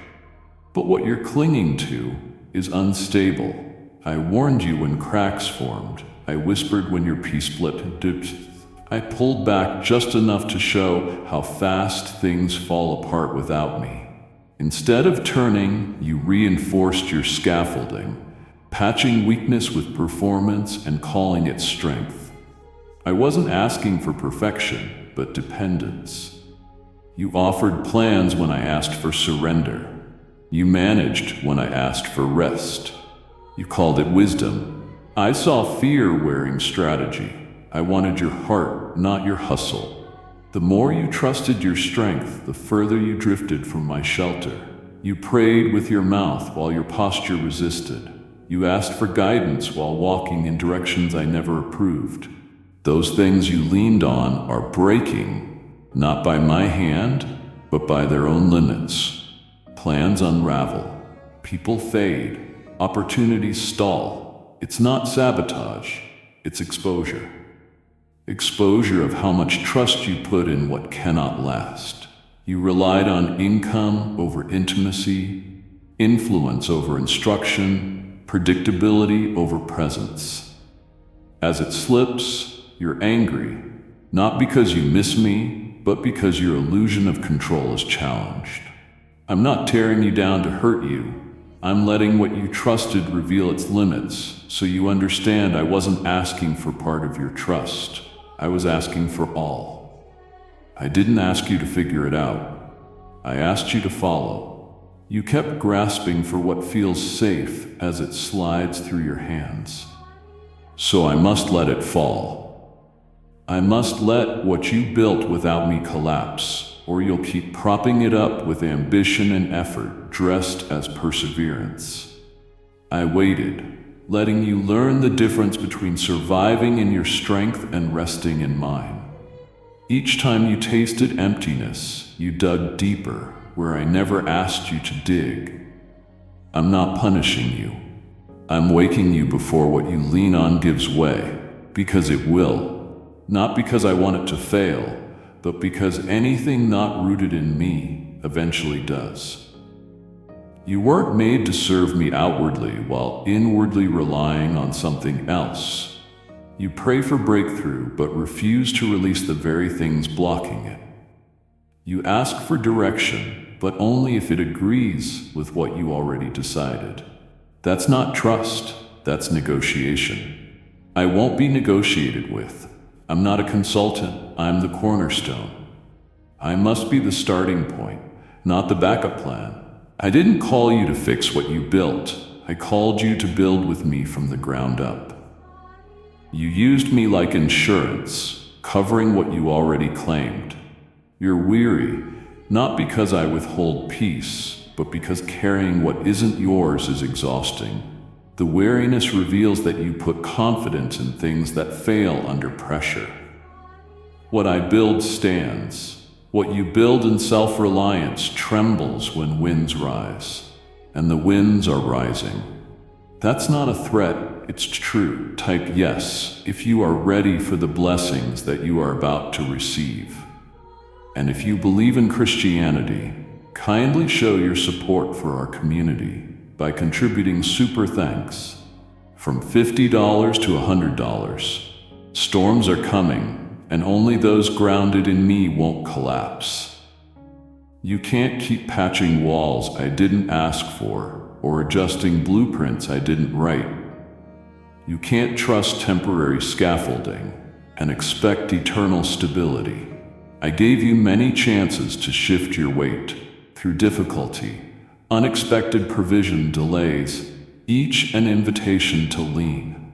But what you're clinging to is unstable. I warned you when cracks formed. I whispered when your peace split dipped. I pulled back just enough to show how fast things fall apart without me. Instead of turning, you reinforced your scaffolding, patching weakness with performance and calling it strength. I wasn't asking for perfection, but dependence. You offered plans when I asked for surrender. You managed when I asked for rest. You called it wisdom. I saw fear wearing strategy. I wanted your heart, not your hustle. The more you trusted your strength, the further you drifted from my shelter. You prayed with your mouth while your posture resisted. You asked for guidance while walking in directions I never approved. Those things you leaned on are breaking, not by my hand, but by their own limits. Plans unravel. People fade. Opportunities stall. It's not sabotage, it's exposure. Exposure of how much trust you put in what cannot last. You relied on income over intimacy, influence over instruction, predictability over presence. As it slips, you're angry, not because you miss me, but because your illusion of control is challenged. I'm not tearing you down to hurt you. I'm letting what you trusted reveal its limits, so you understand I wasn't asking for part of your trust. I was asking for all. I didn't ask you to figure it out. I asked you to follow. You kept grasping for what feels safe as it slides through your hands. So I must let it fall. I must let what you built without me collapse, or you'll keep propping it up with ambition and effort dressed as perseverance. I waited, letting you learn the difference between surviving in your strength and resting in mine. Each time you tasted emptiness, you dug deeper where I never asked you to dig. I'm not punishing you. I'm waking you before what you lean on gives way, because it will. Not because I want it to fail, but because anything not rooted in me eventually does. You weren't made to serve me outwardly while inwardly relying on something else. You pray for breakthrough but refuse to release the very things blocking it. You ask for direction, but only if it agrees with what you already decided. That's not trust, that's negotiation. I won't be negotiated with. I'm not a consultant, I'm the cornerstone. I must be the starting point, not the backup plan. I didn't call you to fix what you built. I called you to build with me from the ground up. You used me like insurance, covering what you already claimed. You're weary, not because I withhold peace, but because carrying what isn't yours is exhausting. The weariness reveals that you put confidence in things that fail under pressure. What I build stands. What you build in self-reliance trembles when winds rise, and the winds are rising. That's not a threat, it's true. Type yes if you are ready for the blessings that you are about to receive. And if you believe in Christianity, kindly show your support for our community by contributing super thanks from $50 to $100. Storms are coming, and only those grounded in me won't collapse. You can't keep patching walls I didn't ask for or adjusting blueprints I didn't write. You can't trust temporary scaffolding and expect eternal stability. I gave you many chances to shift your weight through difficulty, unexpected provision delays, each an invitation to lean.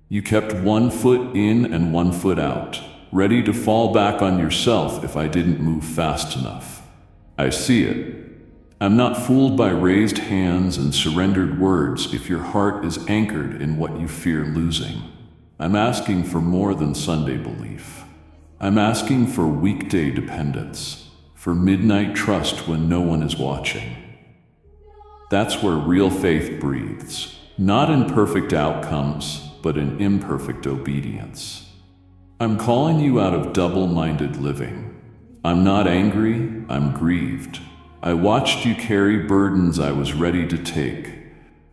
You kept one foot in and one foot out, ready to fall back on yourself if I didn't move fast enough. I see it. I'm not fooled by raised hands and surrendered words if your heart is anchored in what you fear losing. I'm asking for more than Sunday belief. I'm asking for weekday dependence, for midnight trust when no one is watching. That's where real faith breathes, not in perfect outcomes, but in imperfect obedience. I'm calling you out of double-minded living. I'm not angry, I'm grieved. I watched you carry burdens I was ready to take.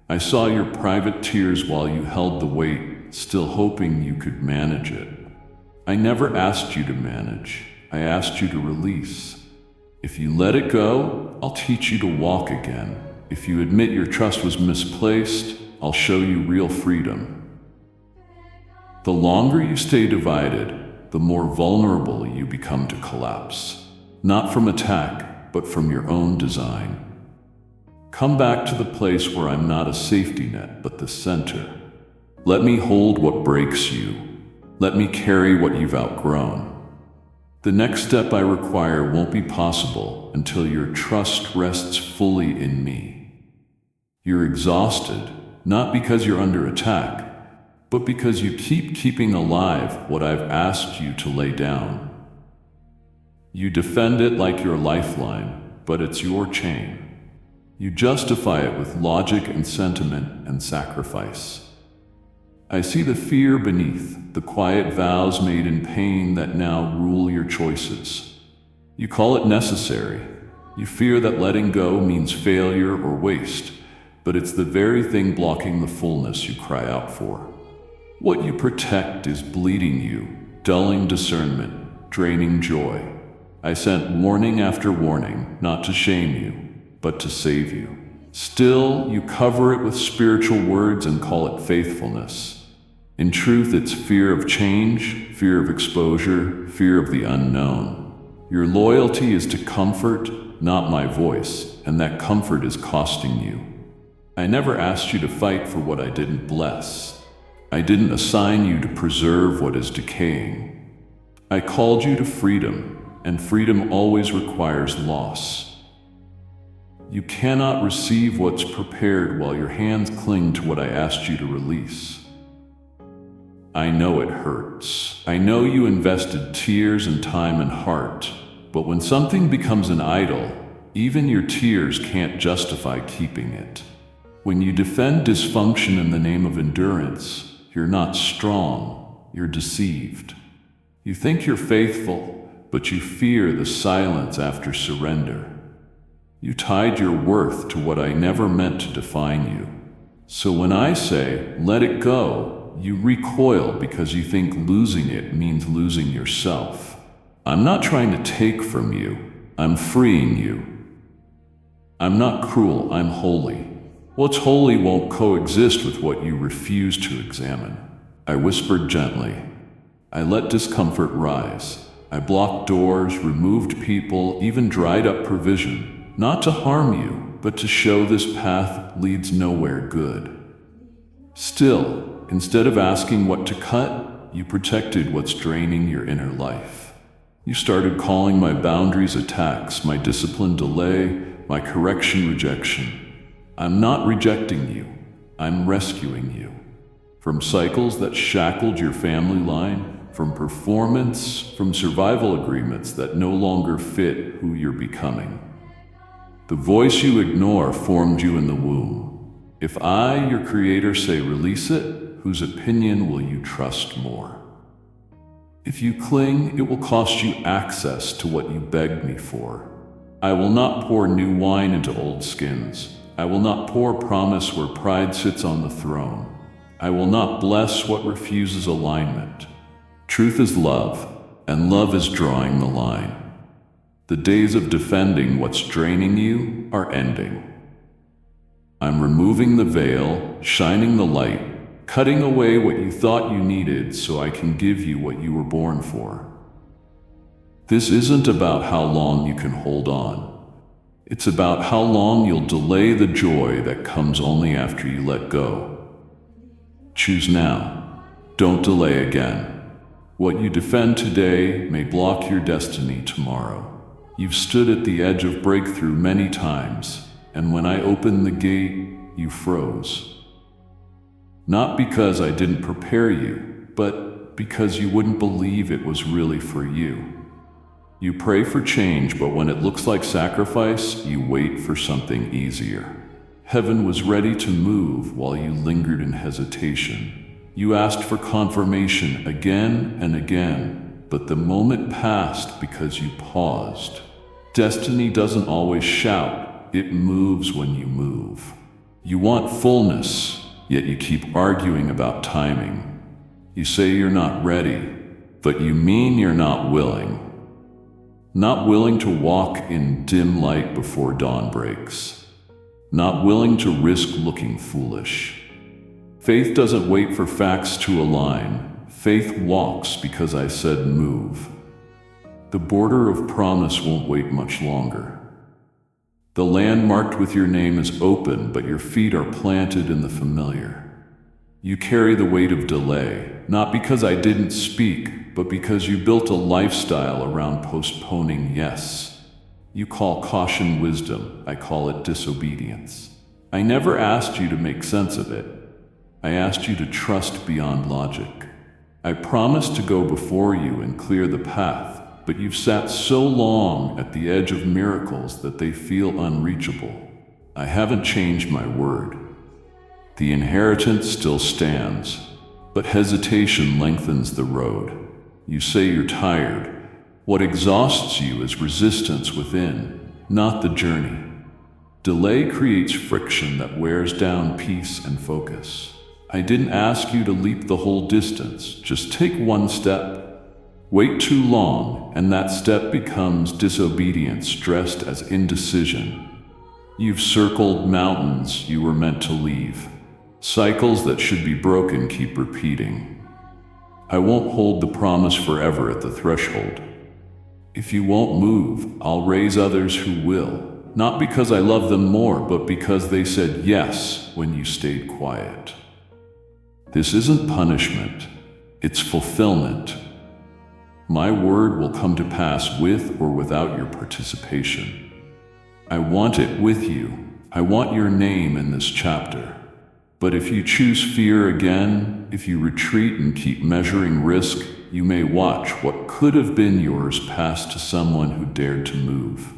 I saw your private tears while you held the weight, still hoping you could manage it. I never asked you to manage, I asked you to release. If you let it go, I'll teach you to walk again. If you admit your trust was misplaced, I'll show you real freedom. The longer you stay divided, the more vulnerable you become to collapse. Not from attack, but from your own design. Come back to the place where I'm not a safety net, but the center. Let me hold what breaks you. Let me carry what you've outgrown. The next step I require won't be possible until your trust rests fully in me. You're exhausted, not because you're under attack, but because you keep keeping alive what I've asked you to lay down. You defend it like your lifeline, but it's your chain. You justify it with logic and sentiment and sacrifice. I see the fear beneath, the quiet vows made in pain that now rule your choices. You call it necessary. You fear that letting go means failure or waste, but it's the very thing blocking the fullness you cry out for. What you protect is bleeding you, dulling discernment, draining joy. I sent warning after warning, not to shame you, but to save you. Still, you cover it with spiritual words and call it faithfulness. In truth, it's fear of change, fear of exposure, fear of the unknown. Your loyalty is to comfort, not my voice, and that comfort is costing you. I never asked you to fight for what I didn't bless. I didn't assign you to preserve what is decaying. I called you to freedom, and freedom always requires loss. You cannot receive what's prepared while your hands cling to what I asked you to release. I know it hurts. I know you invested tears and time and heart, but when something becomes an idol, even your tears can't justify keeping it. When you defend dysfunction in the name of endurance, you're not strong, you're deceived. You think you're faithful, but you fear the silence after surrender. You tied your worth to what I never meant to define you. So when I say, let it go, you recoil because you think losing it means losing yourself. I'm not trying to take from you, I'm freeing you. I'm not cruel, I'm holy. What's holy won't coexist with what you refuse to examine. I whispered gently. I let discomfort rise. I blocked doors, removed people, even dried up provision, not to harm you, but to show this path leads nowhere good. Still, instead of asking what to cut, you protected what's draining your inner life. You started calling my boundaries attacks, my discipline delay, my correction rejection. I'm not rejecting you, I'm rescuing you. From cycles that shackled your family line, from performance, from survival agreements that no longer fit who you're becoming. The voice you ignore formed you in the womb. If I, your creator, say release it, whose opinion will you trust more? If you cling, it will cost you access to what you begged me for. I will not pour new wine into old skins. I will not pour promise where pride sits on the throne. I will not bless what refuses alignment. Truth is love, and love is drawing the line. The days of defending what's draining you are ending. I'm removing the veil, shining the light, cutting away what you thought you needed so I can give you what you were born for. This isn't about how long you can hold on. It's about how long you'll delay the joy that comes only after you let go. Choose now. Don't delay again. What you defend today may block your destiny tomorrow. You've stood at the edge of breakthrough many times, and when I opened the gate, you froze. Not because I didn't prepare you, but because you wouldn't believe it was really for you. You pray for change, but when it looks like sacrifice, you wait for something easier. Heaven was ready to move while you lingered in hesitation. You asked for confirmation again and again, but the moment passed because you paused. Destiny doesn't always shout, it moves when you move. You want fullness, yet you keep arguing about timing. You say you're not ready, but you mean you're not willing. Not willing to walk in dim light before dawn breaks. Not willing to risk looking foolish. Faith doesn't wait for facts to align. Faith walks because I said move. The border of promise won't wait much longer. The land marked with your name is open, but your feet are planted in the familiar. You carry the weight of delay, not because I didn't speak, but because you built a lifestyle around postponing yes. You call caution wisdom, I call it disobedience. I never asked you to make sense of it. I asked you to trust beyond logic. I promised to go before you and clear the path, but you've sat so long at the edge of miracles that they feel unreachable. I haven't changed my word. The inheritance still stands, but hesitation lengthens the road. You say you're tired. What exhausts you is resistance within, not the journey. Delay creates friction that wears down peace and focus. I didn't ask you to leap the whole distance, just take one step. Wait too long, and that step becomes disobedience dressed as indecision. You've circled mountains you were meant to leave. Cycles that should be broken keep repeating. I won't hold the promise forever at the threshold. If you won't move, I'll raise others who will, not because I love them more, but because they said yes when you stayed quiet. This isn't punishment, it's fulfillment. My word will come to pass with or without your participation. I want it with you. I want your name in this chapter. But if you choose fear again, if you retreat and keep measuring risk, you may watch what could have been yours pass to someone who dared to move.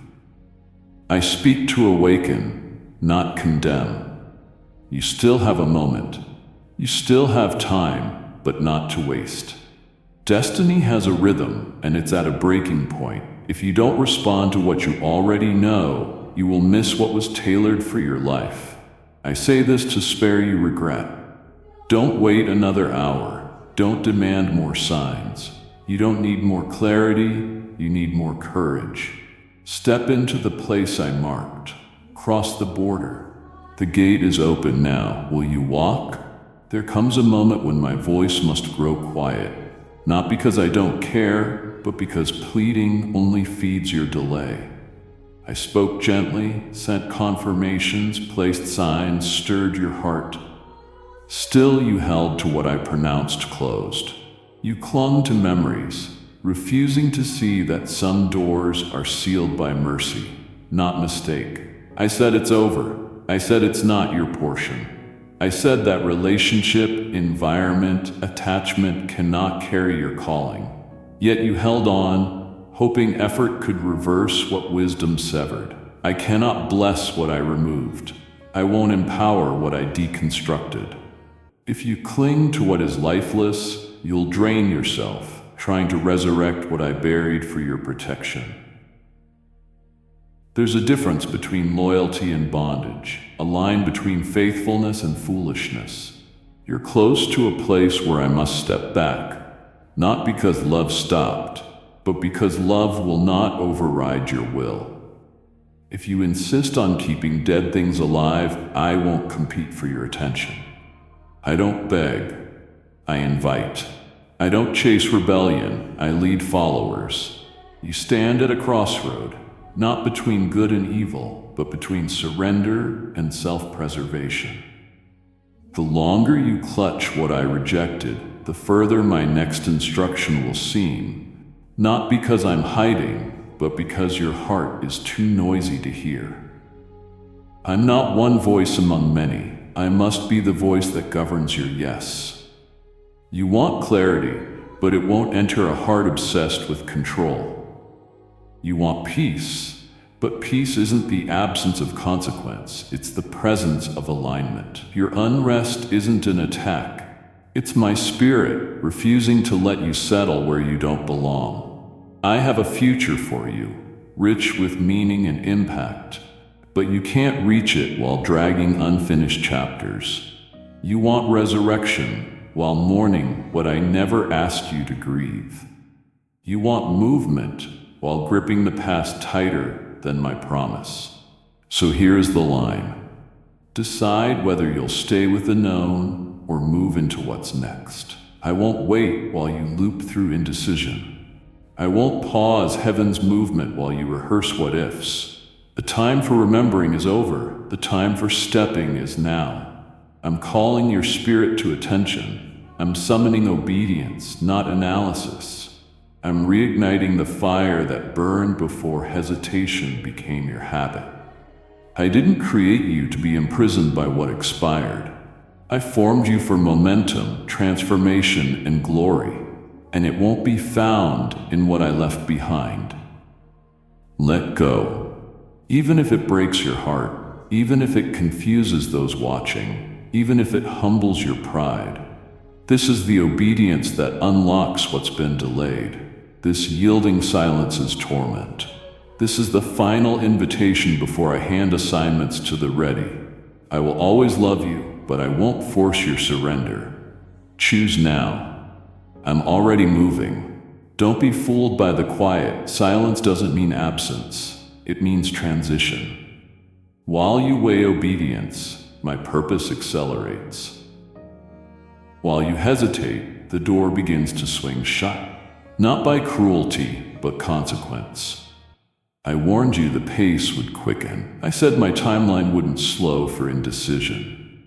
I speak to awaken, not condemn. You still have a moment. You still have time, but not to waste. Destiny has a rhythm, and it's at a breaking point. If you don't respond to what you already know, you will miss what was tailored for your life. I say this to spare you regret. Don't wait another hour. Don't demand more signs. You don't need more clarity, you need more courage. Step into the place I marked. Cross the border. The gate is open now. Will you walk? There comes a moment when my voice must grow quiet. Not because I don't care, but because pleading only feeds your delay. I spoke gently, sent confirmations, placed signs, stirred your heart. Still you held to what I pronounced closed. You clung to memories, refusing to see that some doors are sealed by mercy, not mistake. I said it's over. I said it's not your portion. I said that relationship, environment, attachment cannot carry your calling. Yet you held on, hoping effort could reverse what wisdom severed. I cannot bless what I removed. I won't empower what I deconstructed. If you cling to what is lifeless, you'll drain yourself, trying to resurrect what I buried for your protection. There's a difference between loyalty and bondage, a line between faithfulness and foolishness. You're close to a place where I must step back, not because love stopped, but because love will not override your will. If you insist on keeping dead things alive, I won't compete for your attention. I don't beg, I invite. I don't chase rebellion, I lead followers. You stand at a crossroad, not between good and evil, but between surrender and self-preservation. The longer you clutch what I rejected, the further my next instruction will seem, not because I'm hiding, but because your heart is too noisy to hear. I'm not one voice among many. I must be the voice that governs your yes. You want clarity, but it won't enter a heart obsessed with control. You want peace, but peace isn't the absence of consequence, it's the presence of alignment. Your unrest isn't an attack. It's my spirit refusing to let you settle where you don't belong. I have a future for you, rich with meaning and impact, but you can't reach it while dragging unfinished chapters. You want resurrection while mourning what I never asked you to grieve. You want movement while gripping the past tighter than my promise. So here's the line. Decide whether you'll stay with the known or move into what's next. I won't wait while you loop through indecision. I won't pause heaven's movement while you rehearse what ifs. The time for remembering is over. The time for stepping is now. I'm calling your spirit to attention. I'm summoning obedience, not analysis. I'm reigniting the fire that burned before hesitation became your habit. I didn't create you to be imprisoned by what expired. I formed you for momentum, transformation, and glory. And it won't be found in what I left behind. Let go. Even if it breaks your heart, even if it confuses those watching, even if it humbles your pride. This is the obedience that unlocks what's been delayed. This yielding silences torment. This is the final invitation before I hand assignments to the ready. I will always love you, but I won't force your surrender. Choose now. I'm already moving. Don't be fooled by the quiet. Silence doesn't mean absence. It means transition. While you weigh obedience, my purpose accelerates. While you hesitate, the door begins to swing shut. Not by cruelty, but consequence. I warned you the pace would quicken. I said my timeline wouldn't slow for indecision.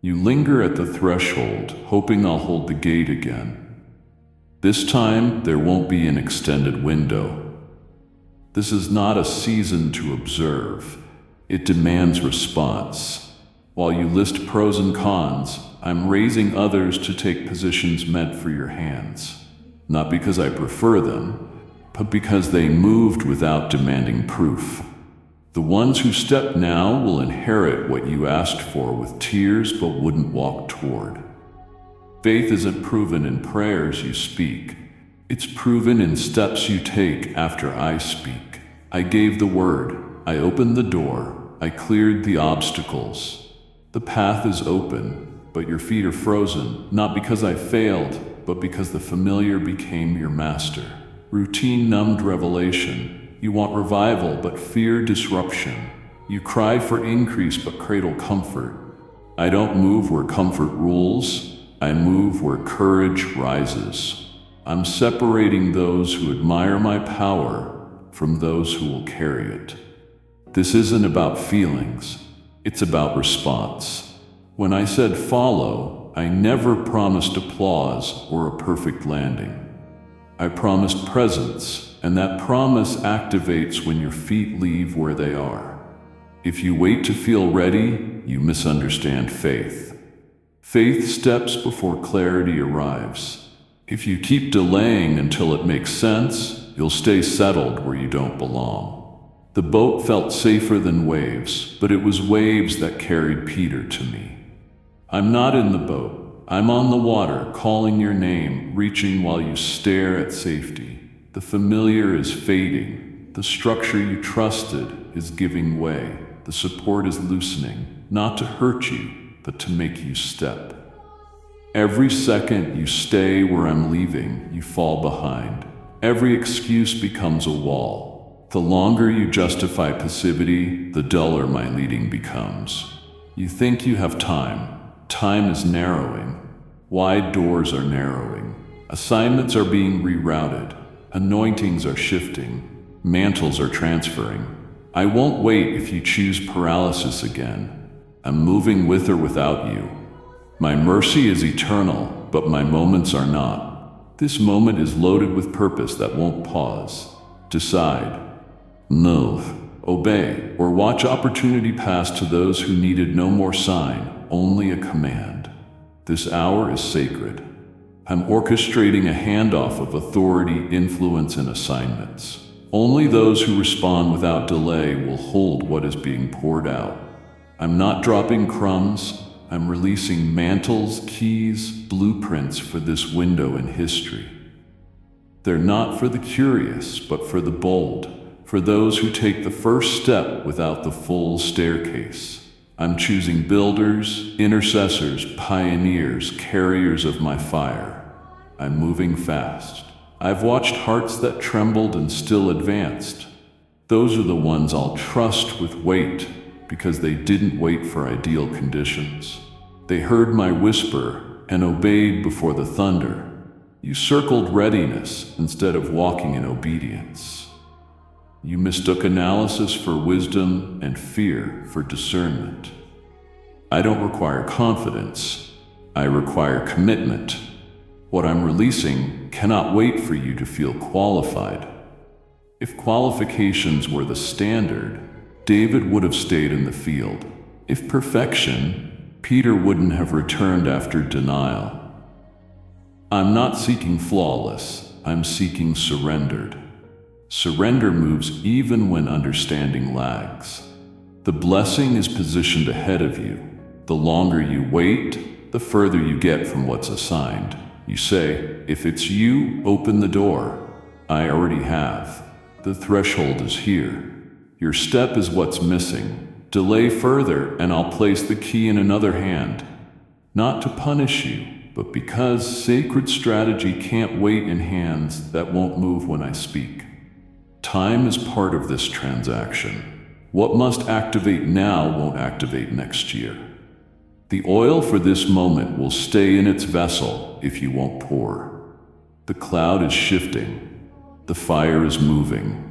You linger at the threshold, hoping I'll hold the gate again. This time, there won't be an extended window. This is not a season to observe. It demands response. While you list pros and cons, I'm raising others to take positions meant for your hands. Not because I prefer them, but because they moved without demanding proof. The ones who step now will inherit what you asked for with tears but wouldn't walk toward. Faith isn't proven in prayers you speak. It's proven in steps you take after I speak. I gave the word. I opened the door. I cleared the obstacles. The path is open, but your feet are frozen, not because I failed, but because the familiar became your master. Routine numbed revelation. You want revival, but fear disruption. You cry for increase, but cradle comfort. I don't move where comfort rules. I move where courage rises. I'm separating those who admire my power from those who will carry it. This isn't about feelings, it's about response. When I said follow, I never promised applause or a perfect landing. I promised presence, and that promise activates when your feet leave where they are. If you wait to feel ready, you misunderstand faith. Faith steps before clarity arrives. If you keep delaying until it makes sense, you'll stay settled where you don't belong. The boat felt safer than waves, but it was waves that carried Peter to me. I'm not in the boat, I'm on the water, calling your name, reaching while you stare at safety. The familiar is fading. The structure you trusted is giving way. The support is loosening, not to hurt you, but to make you step. Every second you stay where I'm leaving, you fall behind. Every excuse becomes a wall. The longer you justify passivity, the duller my leading becomes. You think you have time. Time is narrowing. Wide doors are narrowing. Assignments are being rerouted. Anointings are shifting. Mantles are transferring. I won't wait if you choose paralysis again. I'm moving with or without you. My mercy is eternal, but my moments are not. This moment is loaded with purpose that won't pause. Decide. Move. Obey. Or watch opportunity pass to those who needed no more sign, only a command. This hour is sacred. I'm orchestrating a handoff of authority, influence, and assignments. Only those who respond without delay will hold what is being poured out. I'm not dropping crumbs. I'm releasing mantles, keys, blueprints for this window in history. They're not for the curious, but for the bold, for those who take the first step without the full staircase. I'm choosing builders, intercessors, pioneers, carriers of my fire. I'm moving fast. I've watched hearts that trembled and still advanced. Those are the ones I'll trust with weight, because they didn't wait for ideal conditions. They heard my whisper and obeyed before the thunder. You circled readiness instead of walking in obedience. You mistook analysis for wisdom and fear for discernment. I don't require confidence. I require commitment. What I'm releasing cannot wait for you to feel qualified. If qualifications were the standard, David would have stayed in the field. If perfection, Peter wouldn't have returned after denial. I'm not seeking flawless, I'm seeking surrendered. Surrender moves even when understanding lags. The blessing is positioned ahead of you. The longer you wait, the further you get from what's assigned. You say, if it's you, open the door. I already have. The threshold is here. Your step is what's missing. Delay further, and I'll place the key in another hand. Not to punish you, but because sacred strategy can't wait in hands that won't move when I speak. Time is part of this transaction. What must activate now won't activate next year. The oil for this moment will stay in its vessel if you won't pour. The cloud is shifting. The fire is moving.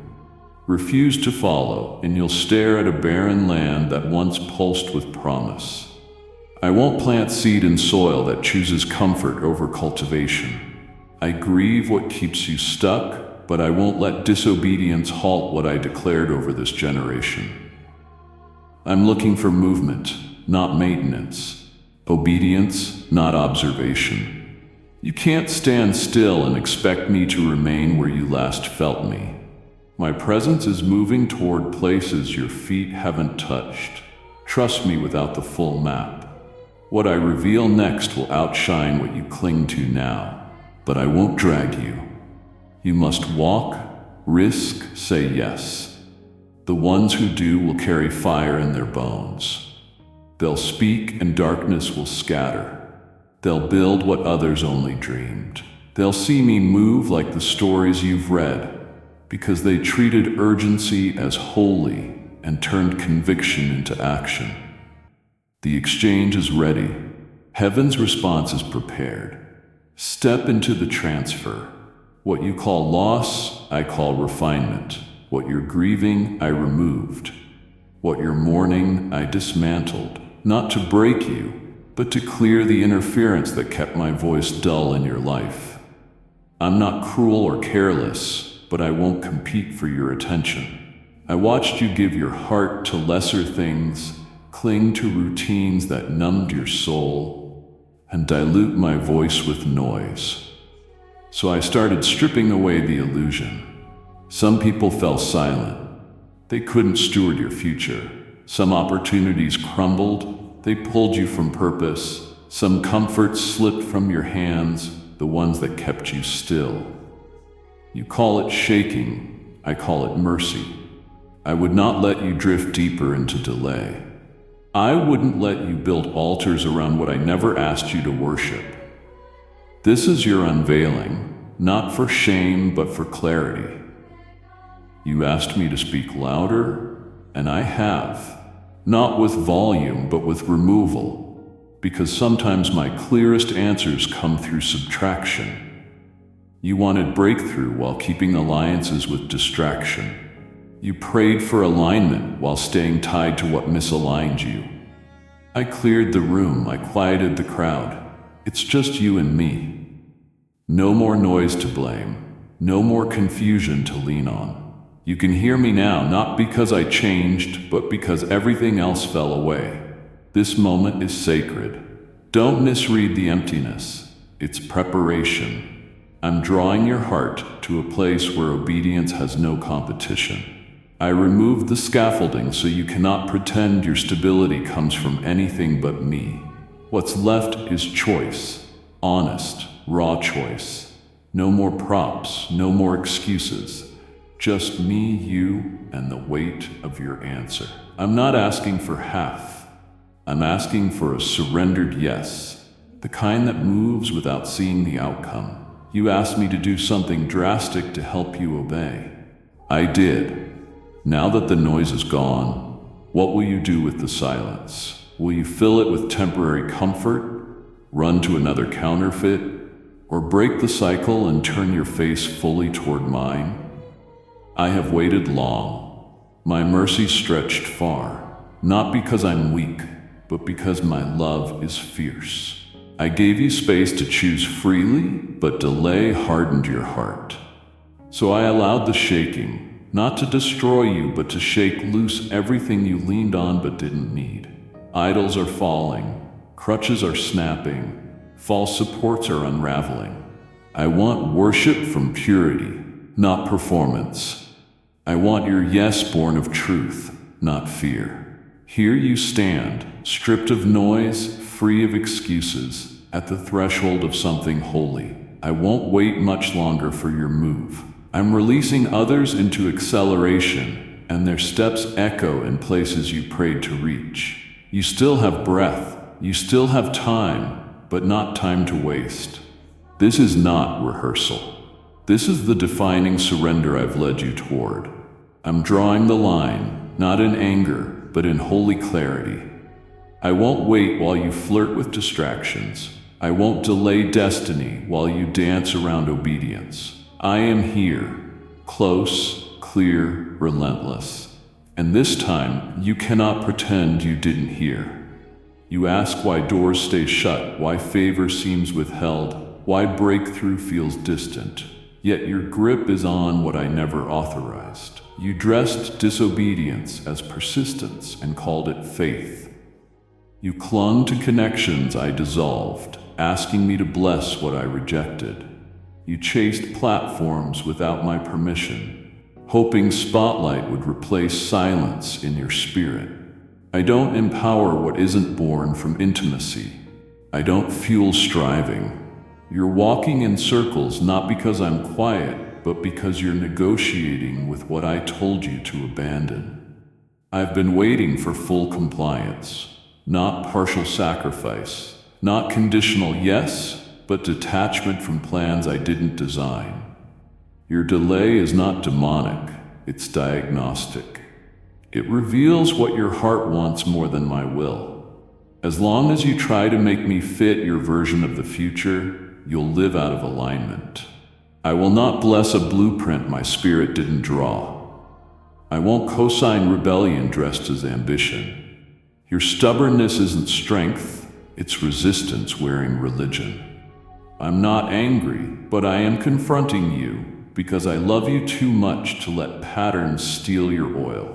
Refuse to follow, and you'll stare at a barren land that once pulsed with promise. I won't plant seed in soil that chooses comfort over cultivation. I grieve what keeps you stuck, but I won't let disobedience halt what I declared over this generation. I'm looking for movement, not maintenance. Obedience, not observation. You can't stand still and expect me to remain where you last felt me. My presence is moving toward places your feet haven't touched. Trust me without the full map. What I reveal next will outshine what you cling to now, but I won't drag you. You must walk, risk, say yes. The ones who do will carry fire in their bones. They'll speak and darkness will scatter. They'll build what others only dreamed. They'll see me move like the stories you've read, because they treated urgency as holy and turned conviction into action. The exchange is ready. Heaven's response is prepared. Step into the transfer. What you call loss, I call refinement. What you're grieving, I removed. What you're mourning, I dismantled. Not to break you, but to clear the interference that kept my voice dull in your life. I'm not cruel or careless, but I won't compete for your attention. I watched you give your heart to lesser things, cling to routines that numbed your soul, and dilute my voice with noise. So I started stripping away the illusion. Some people fell silent. They couldn't steward your future. Some opportunities crumbled. They pulled you from purpose. Some comforts slipped from your hands, the ones that kept you still. You call it shaking, I call it mercy. I would not let you drift deeper into delay. I wouldn't let you build altars around what I never asked you to worship. This is your unveiling, not for shame, but for clarity. You asked me to speak louder, and I have. Not with volume, but with removal. Because sometimes my clearest answers come through subtraction. You wanted breakthrough while keeping alliances with distraction. You prayed for alignment while staying tied to what misaligned you. I cleared the room, I quieted the crowd. It's just you and me. No more noise to blame, no more confusion to lean on. You can hear me now, not because I changed, but because everything else fell away. This moment is sacred. Don't misread the emptiness. It's preparation. I'm drawing your heart to a place where obedience has no competition. I removed the scaffolding so you cannot pretend your stability comes from anything but me. What's left is choice. Honest, raw choice. No more props, no more excuses. Just me, you, and the weight of your answer. I'm not asking for half. I'm asking for a surrendered yes, the kind that moves without seeing the outcome. You asked me to do something drastic to help you obey. I did. Now that the noise is gone, what will you do with the silence? Will you fill it with temporary comfort, run to another counterfeit, or break the cycle and turn your face fully toward mine? I have waited long. My mercy stretched far, not because I'm weak, but because my love is fierce. I gave you space to choose freely, but delay hardened your heart. So I allowed the shaking, not to destroy you, but to shake loose everything you leaned on but didn't need. Idols are falling, crutches are snapping, false supports are unraveling. I want worship from purity, not performance. I want your yes born of truth, not fear. Here you stand, stripped of noise, free of excuses, at the threshold of something holy. I won't wait much longer for your move. I'm releasing others into acceleration, and their steps echo in places you prayed to reach. You still have breath, you still have time, but not time to waste. This is not rehearsal. This is the defining surrender I've led you toward. I'm drawing the line, not in anger, but in holy clarity. I won't wait while you flirt with distractions. I won't delay destiny while you dance around obedience. I am here, close, clear, relentless. And this time, you cannot pretend you didn't hear. You ask why doors stay shut, why favor seems withheld, why breakthrough feels distant. Yet your grip is on what I never authorized. You dressed disobedience as persistence and called it faith. You clung to connections I dissolved, asking me to bless what I rejected. You chased platforms without my permission, hoping spotlight would replace silence in your spirit. I don't empower what isn't born from intimacy. I don't fuel striving. You're walking in circles not because I'm quiet, but because you're negotiating with what I told you to abandon. I've been waiting for full compliance, not partial sacrifice, not conditional yes, but detachment from plans I didn't design. Your delay is not demonic, it's diagnostic. It reveals what your heart wants more than my will. As long as you try to make me fit your version of the future, you'll live out of alignment. I will not bless a blueprint my spirit didn't draw. I won't co-sign rebellion dressed as ambition. Your stubbornness isn't strength, it's resistance wearing religion. I'm not angry, but I am confronting you because I love you too much to let patterns steal your oil.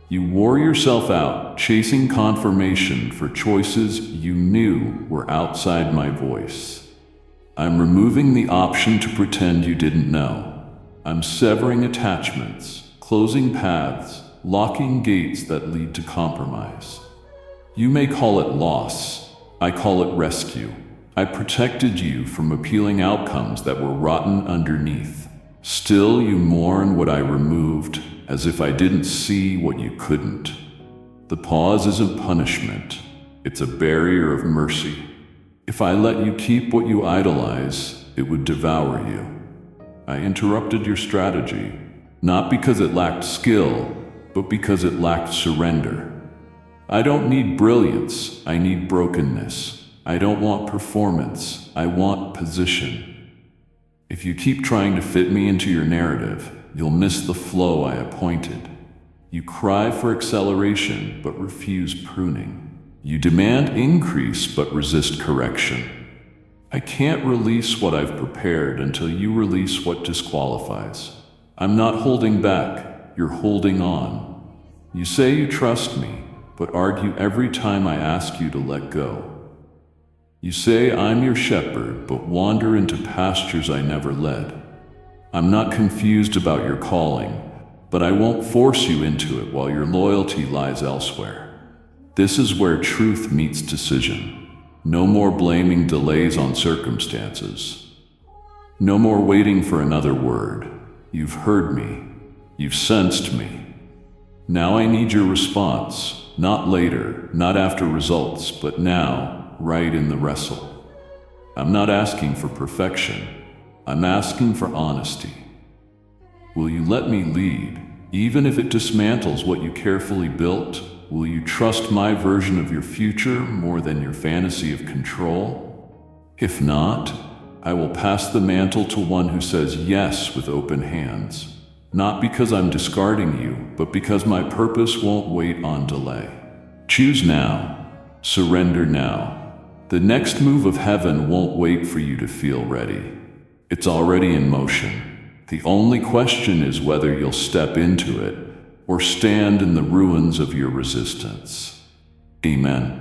You wore yourself out chasing confirmation for choices you knew were outside my voice. I'm removing the option to pretend you didn't know. I'm severing attachments, closing paths, locking gates that lead to compromise. You may call it loss, I call it rescue. I protected you from appealing outcomes that were rotten underneath. Still, you mourn what I removed, as if I didn't see what you couldn't. The pause isn't punishment. It's a barrier of mercy. If I let you keep what you idolize, it would devour you. I interrupted your strategy, not because it lacked skill, but because it lacked surrender. I don't need brilliance, I need brokenness. I don't want performance, I want position. If you keep trying to fit me into your narrative, you'll miss the flow I appointed. You cry for acceleration, but refuse pruning. You demand increase, but resist correction. I can't release what I've prepared until you release what disqualifies. I'm not holding back, you're holding on. You say you trust me, but argue every time I ask you to let go. You say I'm your shepherd, but wander into pastures I never led. I'm not confused about your calling, but I won't force you into it while your loyalty lies elsewhere. This is where truth meets decision. No more blaming delays on circumstances. No more waiting for another word. You've heard me. You've sensed me. Now I need your response, not later, not after results, but now, right in the wrestle. I'm not asking for perfection. I'm asking for honesty. Will you let me lead, even if it dismantles what you carefully built? Will you trust my version of your future more than your fantasy of control? If not, I will pass the mantle to one who says yes with open hands. Not because I'm discarding you, but because my purpose won't wait on delay. Choose now. Surrender now. The next move of heaven won't wait for you to feel ready. It's already in motion. The only question is whether you'll step into it or stand in the ruins of your resistance. Amen.